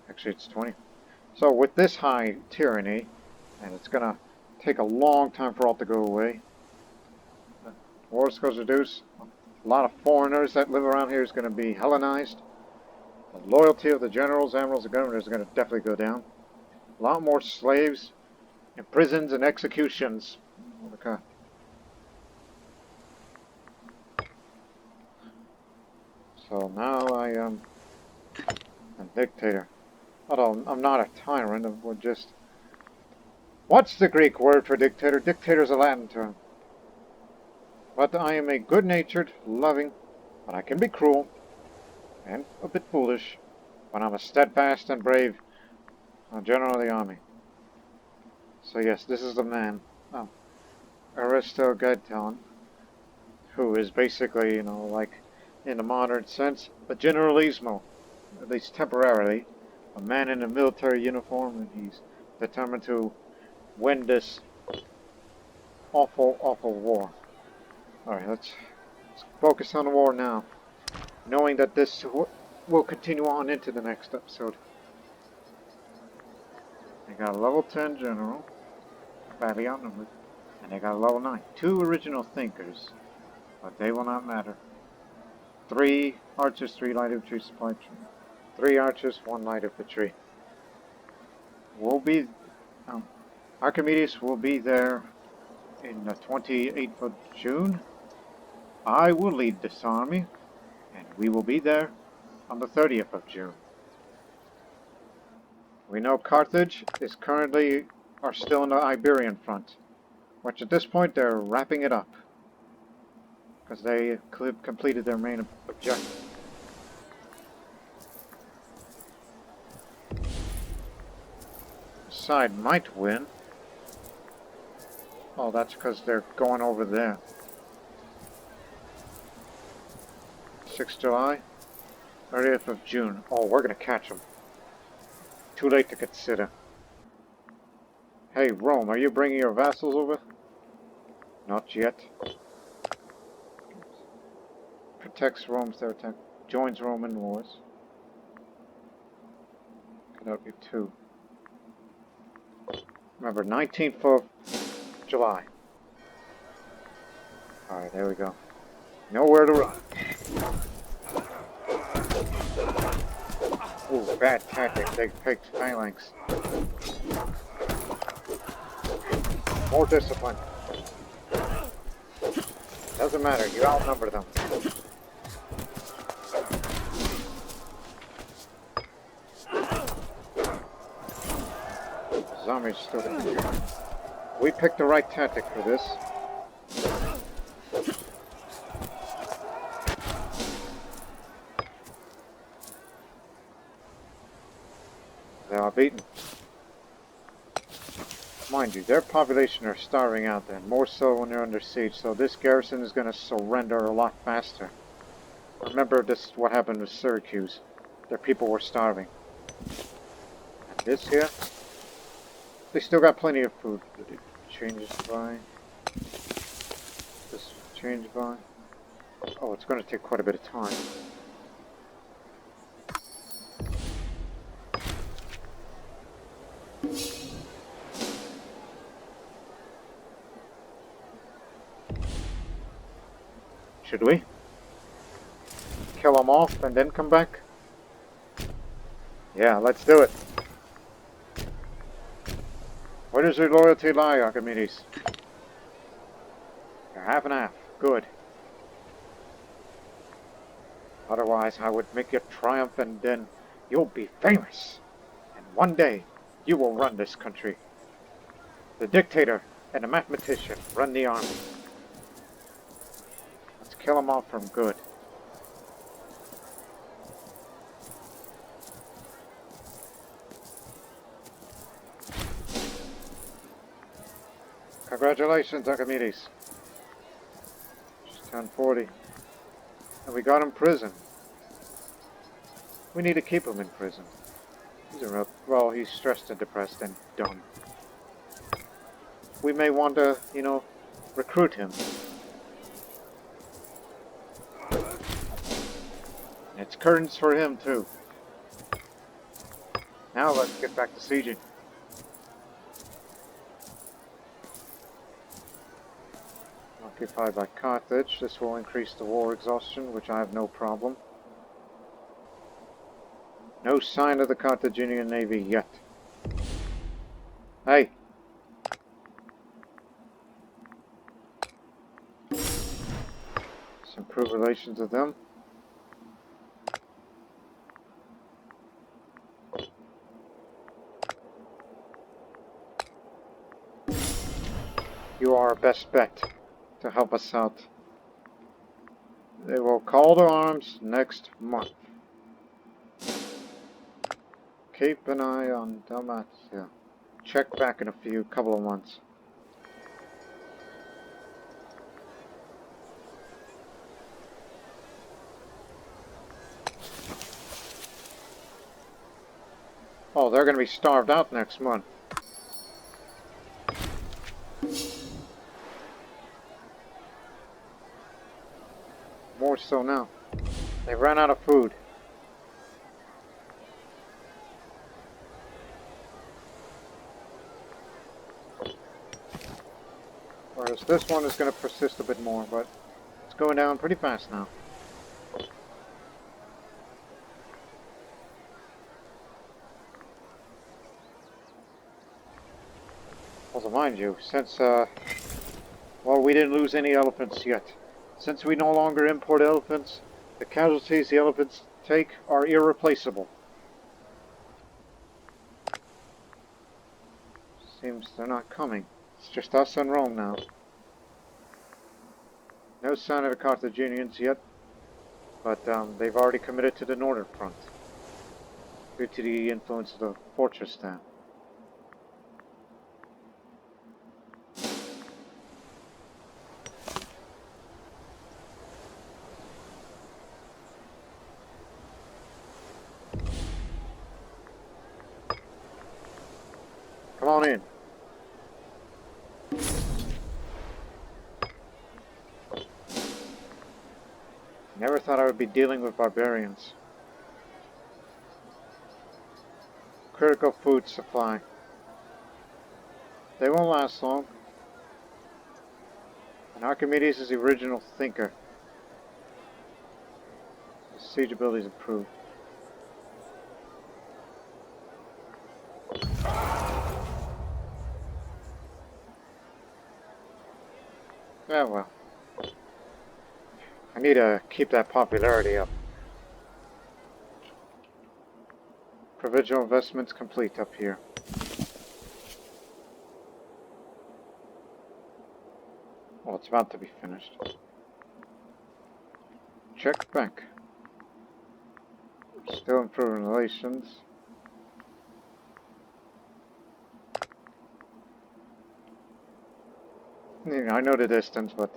Actually it's 20. So with this high tyranny, and it's gonna take a long time for all to go away. War scores reduced. A lot of foreigners that live around here is going to be Hellenized. The loyalty of the generals, admirals, and governors is going to definitely go down. A lot more slaves, and prisons and executions. Okay. So now I am a dictator. Although I'm not a tyrant, we're just... What's the Greek word for dictator? Dictator is a Latin term. But I am a good-natured, loving, but I can be cruel, and a bit foolish, but I'm a steadfast and brave general of the army. So yes, this is the man, Aristogiton, who is basically, you know, like, in the modern sense, a generalismo, at least temporarily, a man in a military uniform, and he's determined to win this awful, awful war. Alright, let's focus on the war now, knowing that this will continue on into the next episode. They got a level 10 general, badly outnumbered, and they got a level 9. 2 original thinkers, but they will not matter. 3 archers, 3 light infantry supply tree. 3 archers, 1 light infantry. We'll be... Archimedes will be there in the 28th of June. I will lead this army, and we will be there on the 30th of June. We know Carthage is currently are still in the Iberian front, which at this point they're wrapping it up because they completed their main objective. The side might win. Oh, that's because they're going over there. 6th July, 30th of June. Oh, we're going to catch them. Too late to consider. Hey, Rome, are you bringing your vassals over? Not yet. Protects Rome's territory. Joins Roman wars. That'll be 2. Remember, 19th of July. Alright, there we go. Nowhere to run. Ooh, bad tactic. They picked phalanx. More discipline. Doesn't matter, you outnumber them. Zombies stood in here. We picked the right tactic for this. They are beaten. Mind you, their population are starving out there, more so when they're under siege, so this garrison is going to surrender a lot faster. Remember this, what happened with Syracuse. Their people were starving. And this here, they still got plenty of food. Did it change by? This change by? Oh, it's going to take quite a bit of time. Should we? Kill them off and then come back? Yeah, let's do it. Where does your loyalty lie, Archimedes? You're half and half. Good. Otherwise, I would make you triumph and then you'll be famous. And one day, you will run this country. The dictator and the mathematician run the army. Let's kill them all from good. Congratulations, Archimedes. Just turned 40. And we got him in prison. We need to keep him in prison. He's a real, well, he's stressed and depressed and dumb. We may want to, you know, recruit him. It's curtains for him, too. Now let's get back to sieging. occupied by Carthage. This will increase the war exhaustion, which I have no problem. No sign of the Carthaginian navy yet. Hey! Let's improve relations with them. You are our best bet to help us out. They will call to arms next month. Keep an eye on Dalmatia. Check back in a couple of months. Oh, they're going to be starved out next month. More so now. They ran out of food. Whereas this one is going to persist a bit more, but it's going down pretty fast now. Also, mind you, since, well, we didn't lose any elephants yet. Since we no longer import elephants, the casualties the elephants take are irreplaceable. Seems they're not coming. It's just us and Rome now. No sign of the Carthaginians yet, but they've already committed to the northern front due to the influence of the fortress town. Come on in. Never thought I would be dealing with barbarians. Critical food supply. They won't last long. And Archimedes is the original thinker. His siege abilities improved. Yeah, well. I need to keep that popularity up. Provisional investments complete up here. Well, it's about to be finished. Check back. Still improving relations. Yeah, I know the distance, but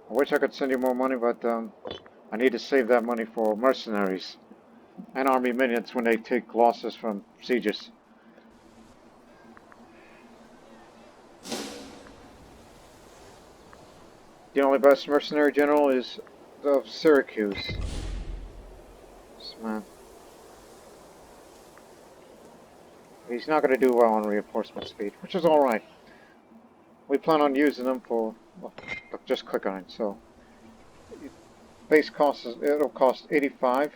I wish I could send you more money, but I need to save that money for mercenaries and army minions when they take losses from sieges. The only best mercenary general is of Syracuse. This man. He's not going to do well on reinforcement speed, which is alright. We plan on using them for, well, just click on it. So, base cost is, it'll cost 85,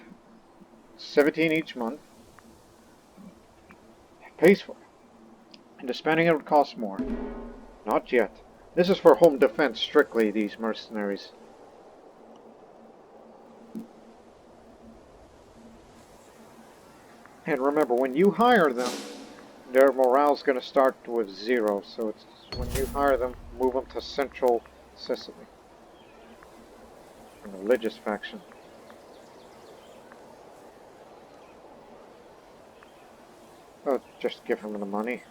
17 each month. Pays for it. And disbanding it would cost more. Not yet. This is for home defense strictly, these mercenaries. And remember, when you hire them, their morale's going to start with 0, so it's when you hire them, move them to central Sicily. A religious faction. Oh, just give him the money.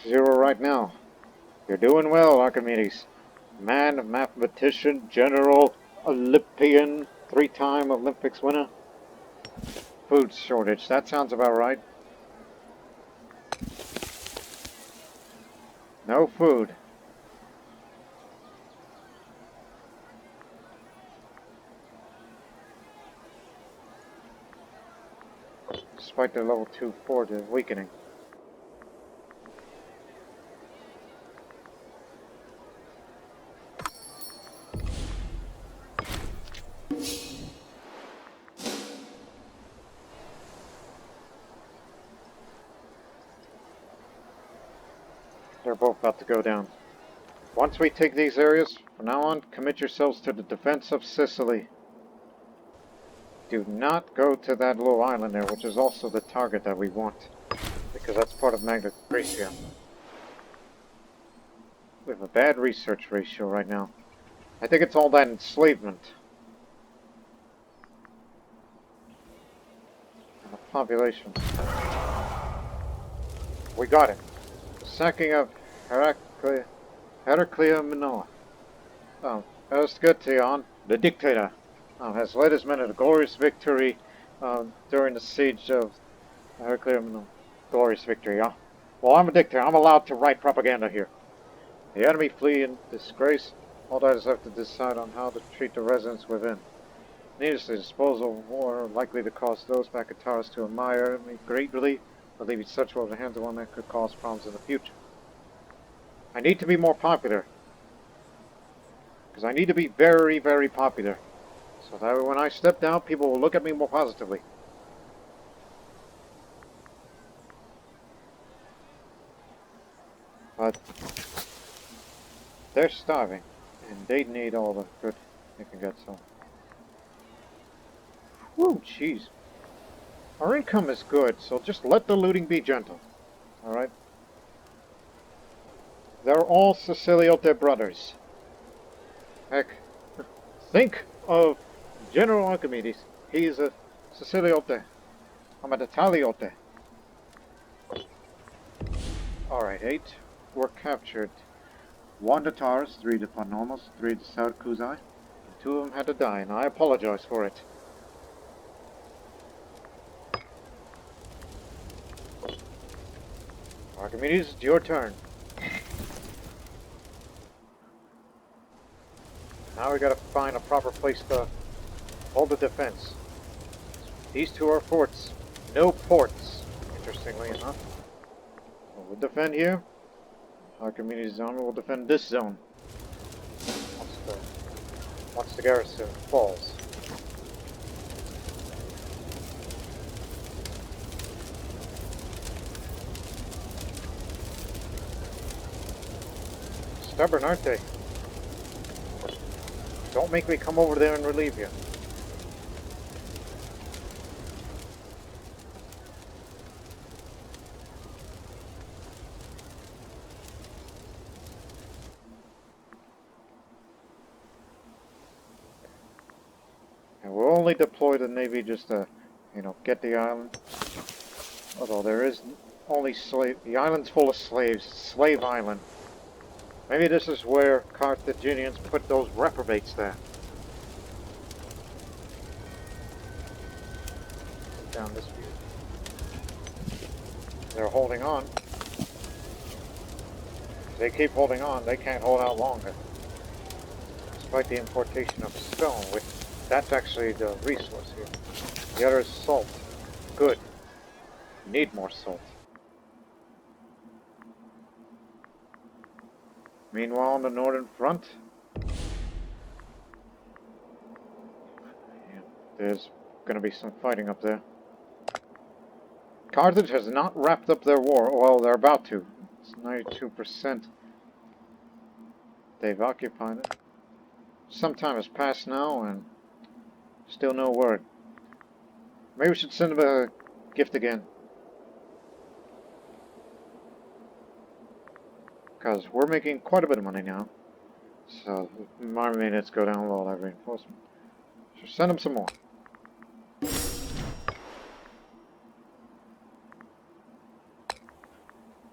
Zero right now. You're doing well, Archimedes. Man, mathematician, general, Olympian, 3-time Olympics winner. Food shortage, that sounds about right. No food. Despite their level 2 fort weakening. They're both about to go down. Once we take these areas, from now on, commit yourselves to the defense of Sicily. Do not go to that little island there, which is also the target that we want, because that's part of Magna Graecia. We have a bad research ratio right now. I think it's all that enslavement. And the population. We got it. The sacking of Heraclea Minoa. Escutian, the Dictator, has led his men to a glorious victory during the siege of Heraclea Minoa. Glorious victory, huh? Well, I'm a dictator. I'm allowed to write propaganda here. The enemy flee in disgrace. All that is left to decide on how to treat the residents within. Needless to dispose of war likely to cause those back at Taurus to admire me greatly, but leaving such war to handle one that could cause problems in the future. I need to be more popular. Because I need to be very, very popular. So that when I step down, people will look at me more positively. But they're starving, and they need all the good they can get, so. Whew, jeez. Our income is good, so just let the looting be gentle. Alright? They're all Siceliote brothers. Heck, think of General Archimedes. He is a Siceliote. I'm an Italiote. Alright, 8 were captured. 1 to Taurus, 3 to Panormos, 3 to Syracusai, and 2 of them had to die, and I apologize for it. Archimedes, it's your turn. Now we gotta find a proper place to hold the defense. These 2 are forts, no ports, interestingly enough. So we'll defend here. Archimedes' army will defend this zone. Once the garrison falls. Stubborn, aren't they? Don't make me come over there and relieve you. And we'll only deploy the Navy just to, get the island. Although there is only the island's full of slaves. Slave island. Maybe this is where Carthaginians put those reprobates there. Down this view. They're holding on. If they keep holding on, they can't hold out longer. Despite the importation of stone, which that's actually the resource here. The other is salt. Good. Need more salt. Meanwhile, on the northern front, there's going to be some fighting up there. Carthage has not wrapped up their war. Well, they're about to. It's 92%. They've occupied it. Some time has passed now, and still no word. Maybe we should send them a gift again. Because we're making quite a bit of money now. So, my minutes go down with all that reinforcement. So send them some more.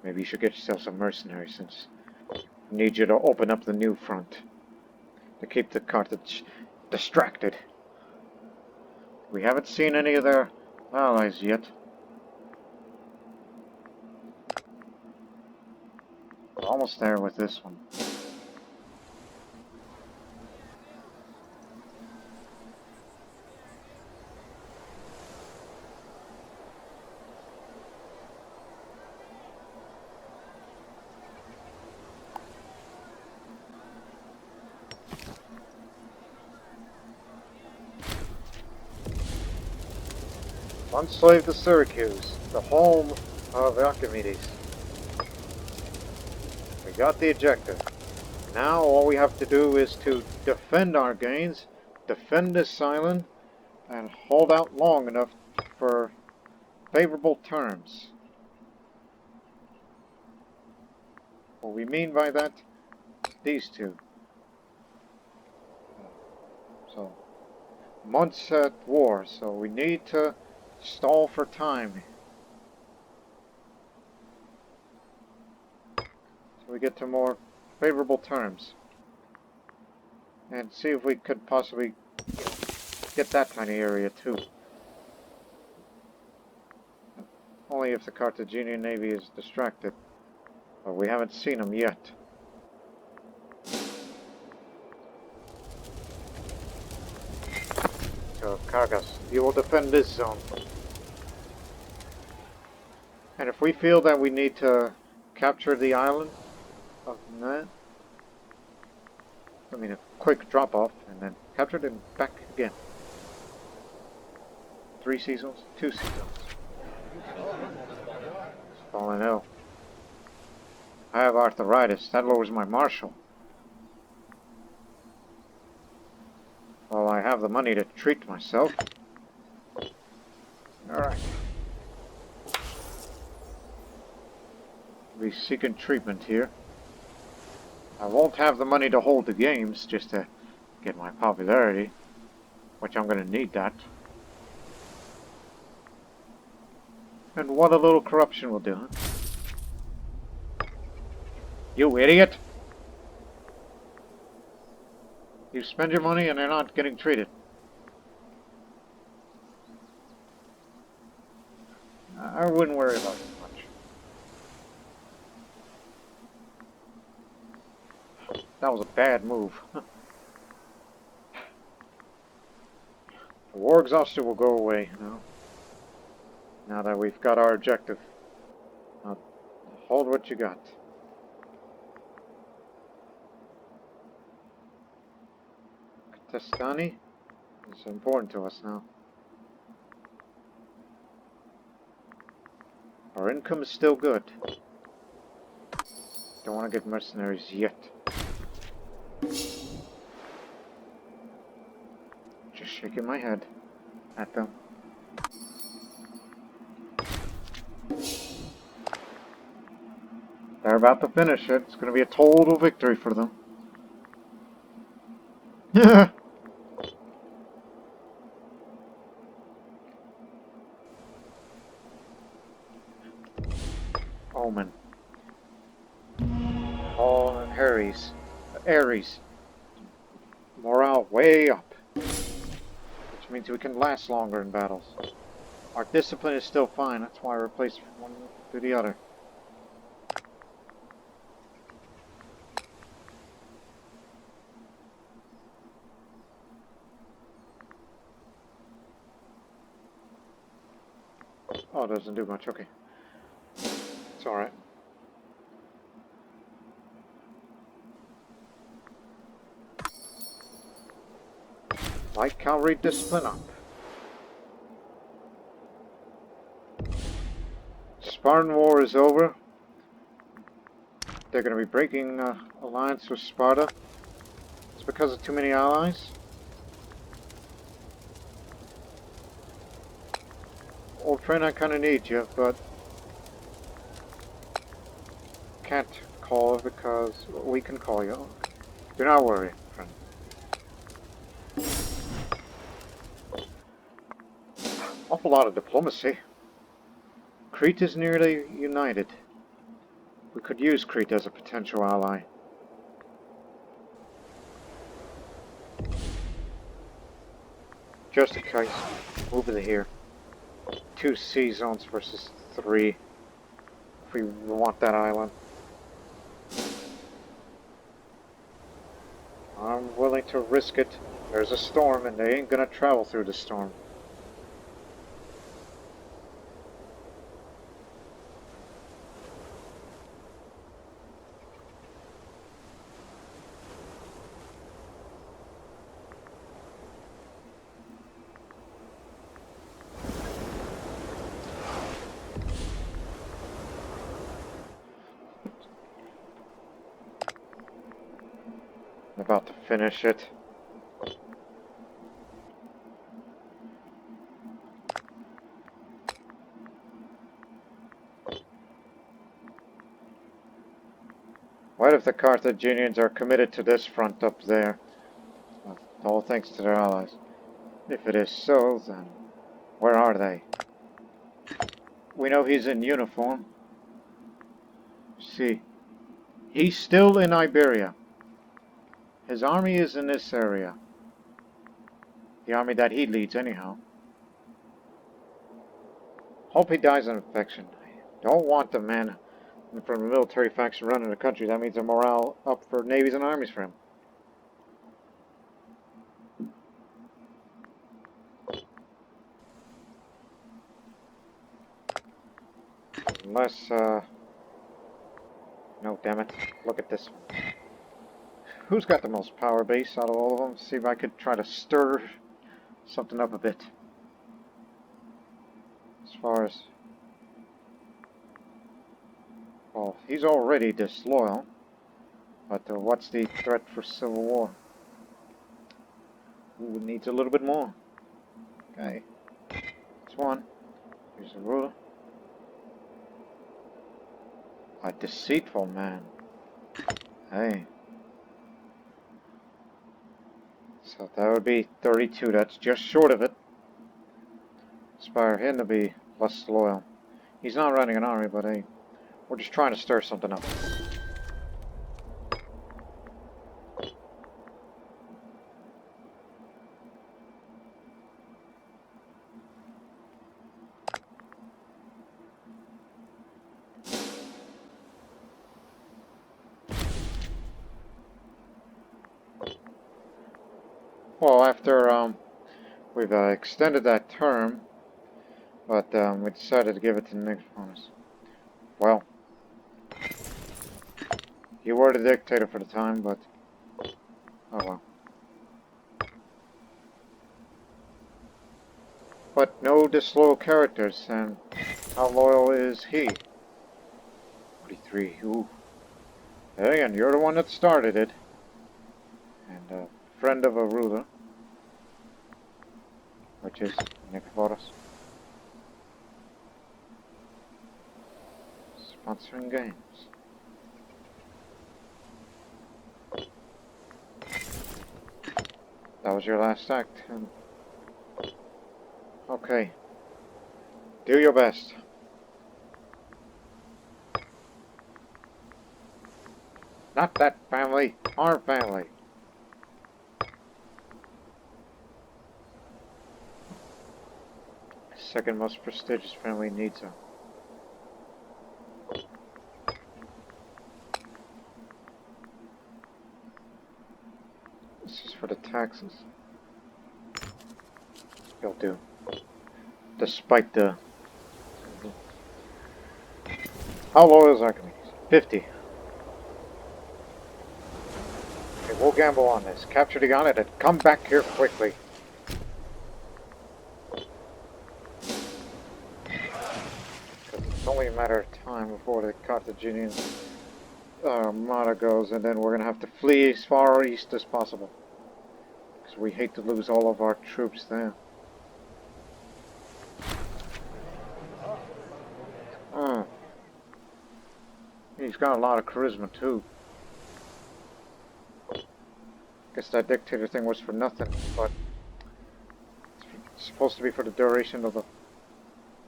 Maybe you should get yourself some mercenaries, since I need you to open up the new front. To keep the Carthage distracted. We haven't seen any of their allies yet. We're almost there with this one. One slave to Syracuse, the home of Archimedes. We got the objective. Now all we have to do is to defend our gains, defend this island, and hold out long enough for favorable terms. What we mean by that, these two. So, months at war, so we need to stall for time. So we get to more favorable terms. And see if we could possibly get that tiny area too. Only if the Carthaginian navy is distracted. But we haven't seen them yet. So, Cargas, you will defend this zone. And if we feel that we need to capture the island of that, I mean a quick drop off and then capture it and back again. 3 seasons, 2 seasons. That's all I know. I have arthritis. That lowers my martial. Well, I have the money to treat myself. Alright. Be seeking treatment here. I won't have the money to hold the games just to get my popularity, which I'm going to need that. And what a little corruption will do, huh? You idiot! You spend your money and they're not getting treated. I wouldn't worry about it much. That was a bad move. The war exhaustion will go away now that we've got our objective. Now, hold what you got. Tuscany is important to us now. Our income is still good. Don't want to get mercenaries yet. Just shaking my head at them. They're about to finish it. It's going to be a total victory for them. Omen. Oh, and Ares. Morale way up. Which means we can last longer in battles. Our discipline is still fine. That's why I replaced one to the other. Oh, it doesn't do much. Okay. It's alright. Light cavalry discipline up. Spartan war is over. They're going to be breaking alliance with Sparta. It's because of too many allies. Old friend, I kind of need you, but can't call because we can call you. Do not worry, friend. Awful lot of diplomacy. Crete is nearly united. We could use Crete as a potential ally. Just in case, move it here. 2 sea zones versus 3. If we want that island. I'm willing to risk it. There's a storm and they ain't gonna travel through the storm. About to finish it. What if the Carthaginians are committed to this front up there? All thanks to their allies. If it is so, then where are they? We know he's in uniform. See, he's still in Iberia. His army is in this area. The army that he leads, anyhow. Hope he dies of infection. Don't want the man from the military faction running the country. That means the morale up for navies and armies for him. Unless, no, damn it. Look at this one. Who's got the most power base out of all of them? See if I could try to stir something up a bit. As far as... well, he's already disloyal. But what's the threat for civil war? Ooh, it needs a little bit more. Okay. That's one. Here's the ruler. A deceitful man. Hey. So that would be 32. That's just short of it. Inspire him to be less loyal. He's not running an army, but hey, we're just trying to stir something up. Well, after we've extended that term, but we decided to give it to the next bonus. Well, you were the dictator for the time, but oh well. But no disloyal characters, and how loyal is he? 43. Ooh. Hey, and you're the one that started it, and a friend of a ruler, which is Nicophorus. Sponsoring games. That was your last act. Okay. Do your best. Not that family. Our family. Second most prestigious family needs a... This is for the taxes. You'll do. Despite the... How loyal is Archimedes? 50. Okay, we'll gamble on this. Capture the island and come back here quickly. It's only a matter of time before the Carthaginian armada goes, and then we're going to have to flee as far east as possible. Because we hate to lose all of our troops there. He's got a lot of charisma too. Guess that dictator thing was for nothing, but it's supposed to be for the duration of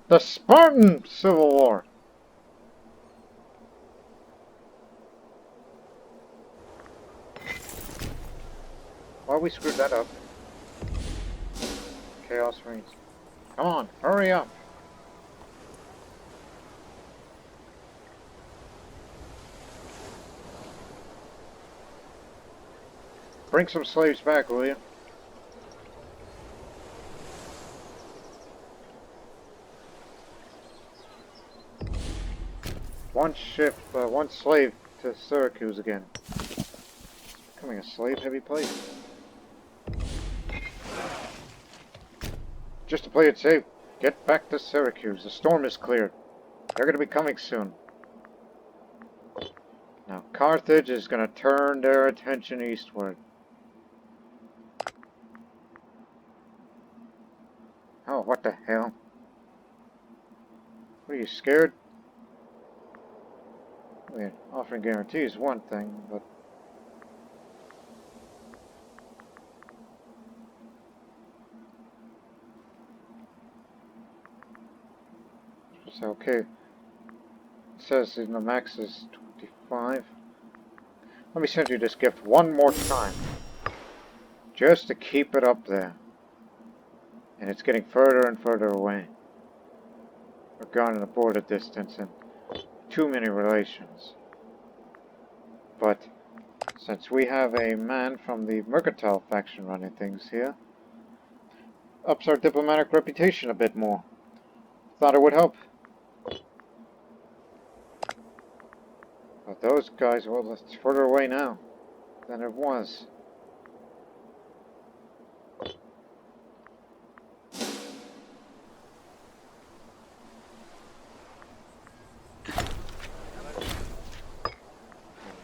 the Spartan Civil War. Well, we screwed that up. Chaos reigns. Come on, hurry up. Bring some slaves back, will you? One ship, one slave to Syracuse again. It's becoming a slave-heavy place. Just to play it safe, get back to Syracuse. The storm is cleared. They're going to be coming soon. Now Carthage is going to turn their attention eastward. Oh, what the hell? What, are you scared? I mean, offering guarantees is one thing, but... Just okay. It says the max is 25. Let me send you this gift one more time. Just to keep it up there. And it's getting further and further away. We're gone in a border distance and too many relations. But since we have a man from the mercantile faction running things here, ups our diplomatic reputation a bit more. Thought it would help. But those guys, well, it's further away now than it was.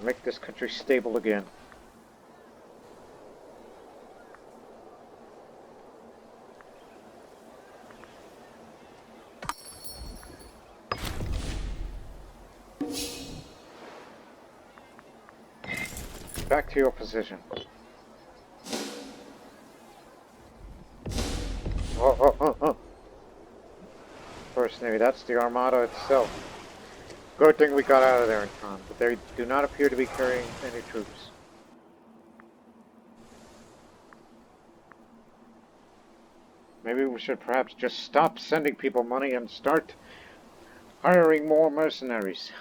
Make this country stable again. Back to your position. Oh. First Navy, that's the Armada itself. Good thing we got out of there in time, but they do not appear to be carrying any troops. Maybe we should perhaps just stop sending people money and start hiring more mercenaries.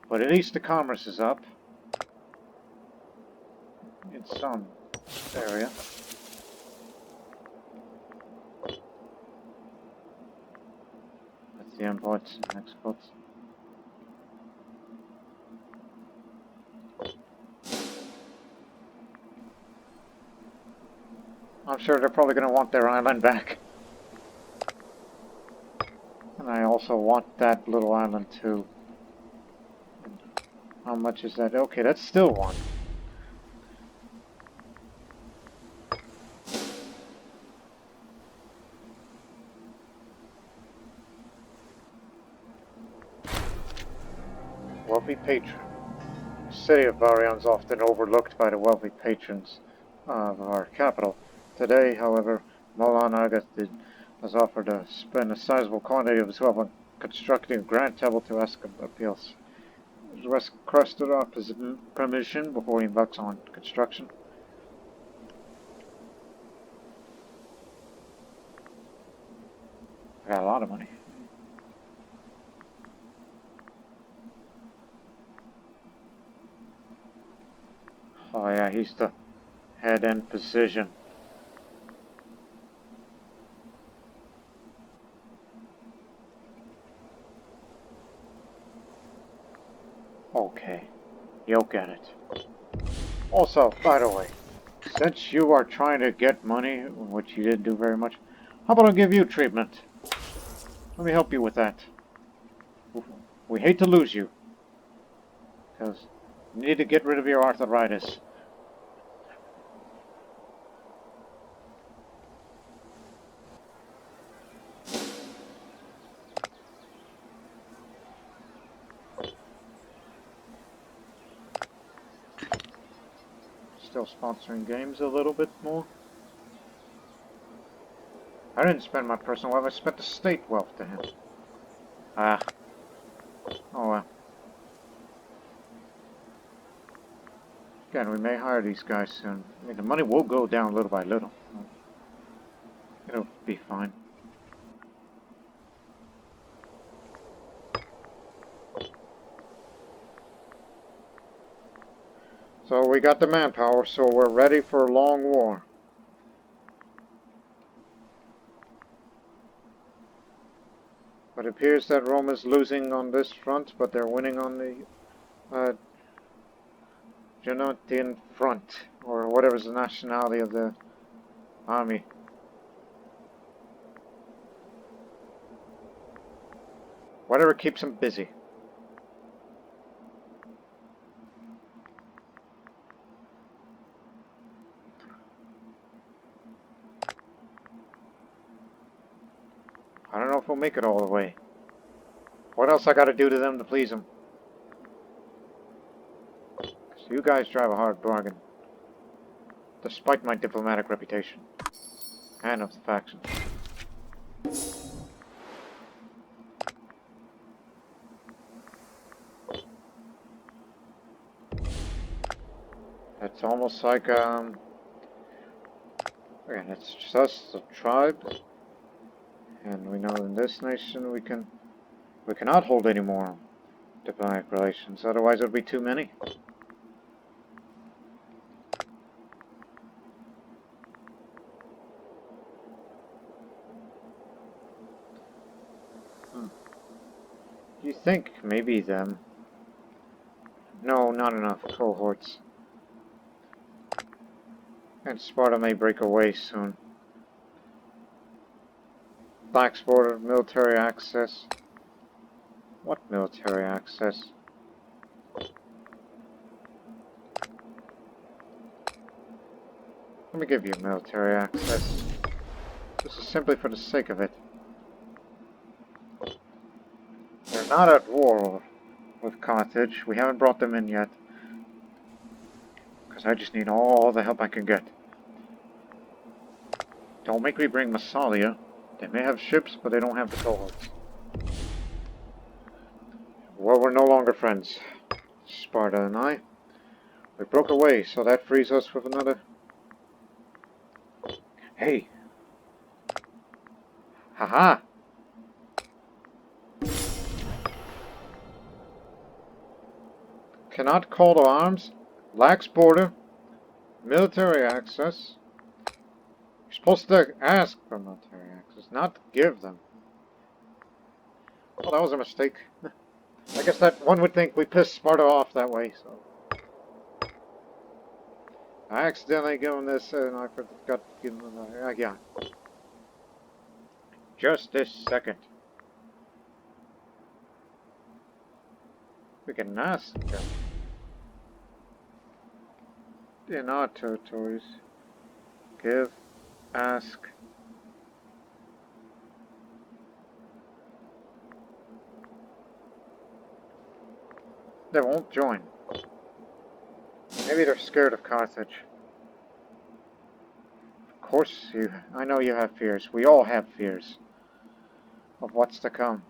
But at least the commerce is up. In some area. That's the imports and exports. I'm sure they're probably going to want their island back. And I also want that little island too. How much is that? Okay, that's still one. Wealthy patron. The city of Varian is often overlooked by the wealthy patrons of our capital. Today, however, Molan Agathid has offered to spend a sizable quantity of his wealth on constructing a grand temple to Asclepius. He requested off his permission before he embarks on construction. I got a lot of money. Oh yeah, he's the head end position. Okay, you'll get it. Also, by the way, since you are trying to get money, which you didn't do very much, how about I give you treatment? Let me help you with that. We hate to lose you, because you need to get rid of your arthritis. Still sponsoring games a little bit more. I didn't spend my personal wealth, I spent the state wealth to him. Ah. Oh well. Again, we may hire these guys soon. I mean, the money will go down little by little. It'll be fine. So we got the manpower, so we're ready for a long war. But it appears that Rome is losing on this front, but they're winning on the Genotian front, or whatever's the nationality of the army. Whatever keeps them busy. we'll make it all the way. What else I gotta do to them to please them? So you guys drive a hard bargain. Despite my diplomatic reputation. And of the faction. It's almost like, again, it's just us, the tribe. And we know in this nation we cannot hold any more diplomatic relations, otherwise it would be too many. You think maybe them? No, not enough cohorts. And Sparta may break away soon. Black border, military access. What military access? Let me give you military access. This is simply for the sake of it. They're not at war with Carthage. We haven't brought them in yet. Because I just need all the help I can get. Don't make me bring Massalia. They may have ships, but they don't have the cohorts. Well, we're no longer friends, Sparta and I. We broke away, so that frees us with another... Hey! Haha! Cannot call to arms, lacks border, military access. You're supposed to ask for military access, not give them. Well, that was a mistake. I guess that one would think we pissed Sparta off that way, so. I accidentally gave them this and I forgot to give them the... yeah. Just this second. We can ask them. In our territories. Give, ask. They won't join. Maybe they're scared of Carthage. Of course I know you have fears. We all have fears. Of what's to come.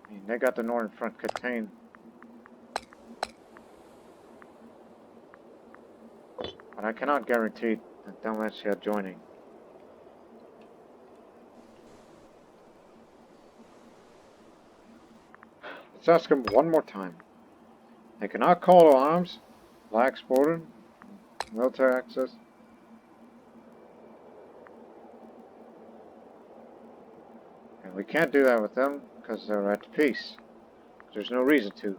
I mean, they got the northern front contained. But I cannot guarantee that Dalmatia joining. Let's ask him one more time. They cannot call to arms, lacks border, military access. And we can't do that with them because they're at peace. There's no reason to.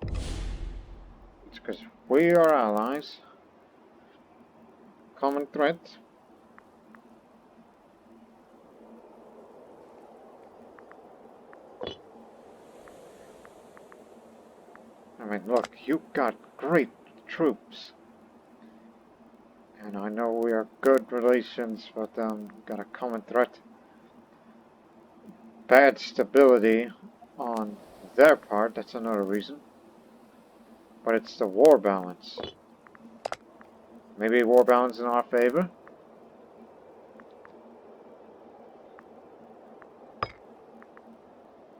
It's because we are allies. Common threat. I mean, look, you've got great troops. And I know we are good relations, but got a common threat. Bad stability on their part, that's another reason. But it's the war balance. Maybe war balance in our favor?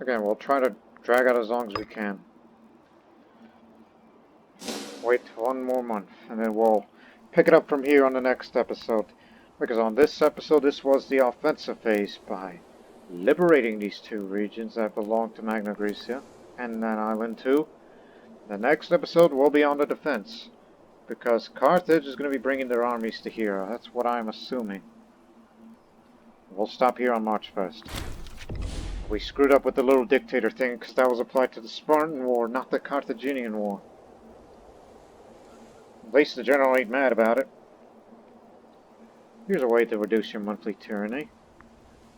Again, we'll try to drag out as long as we can. Wait one more month, and then we'll pick it up from here on the next episode. Because on this episode, this was the offensive phase by liberating these two regions that belong to Magna Graecia, and then Island 2. The next episode will be on the defense, because Carthage is going to be bringing their armies to here. That's what I'm assuming. We'll stop here on March 1st. We screwed up with the little dictator thing, because that was applied to the Spartan War, not the Carthaginian War. At least the general ain't mad about it. Here's a way to reduce your monthly tyranny.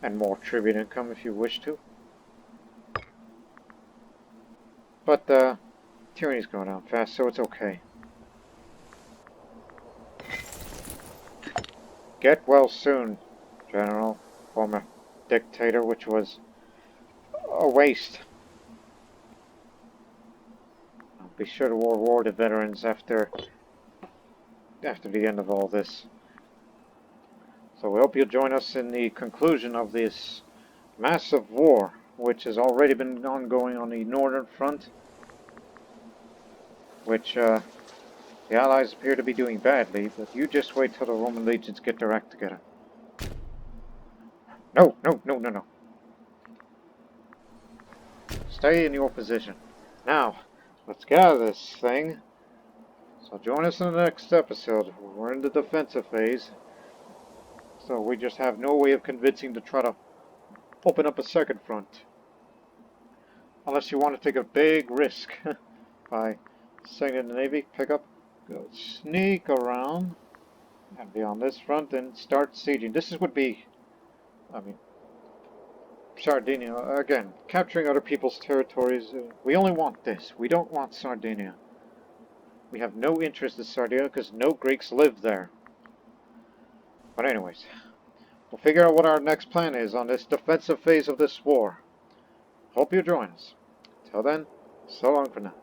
And more tribute income if you wish to. But, tyranny's going down fast, so it's okay. Get well soon, General. former dictator, which was a waste. I'll be sure to reward the veterans after the end of all this. So we hope you'll join us in the conclusion of this massive war, which has already been ongoing on the northern front, which the Allies appear to be doing badly, but you just wait till the Roman legions get their act together. No, no, no, no, no. Stay in your position. Now, let's get out of this thing. So join us in the next episode. We're in the defensive phase. So we just have no way of convincing to try to open up a second front. Unless you want to take a big risk by sending the Navy, pick up, go sneak around, and be on this front and start sieging. This would be, I mean, Sardinia, again, capturing other people's territories. We only want this. We don't want Sardinia. We have no interest in Sardinia because no Greeks live there. But anyways, we'll figure out what our next plan is on this defensive phase of this war. Hope you join us. Till then, so long for now.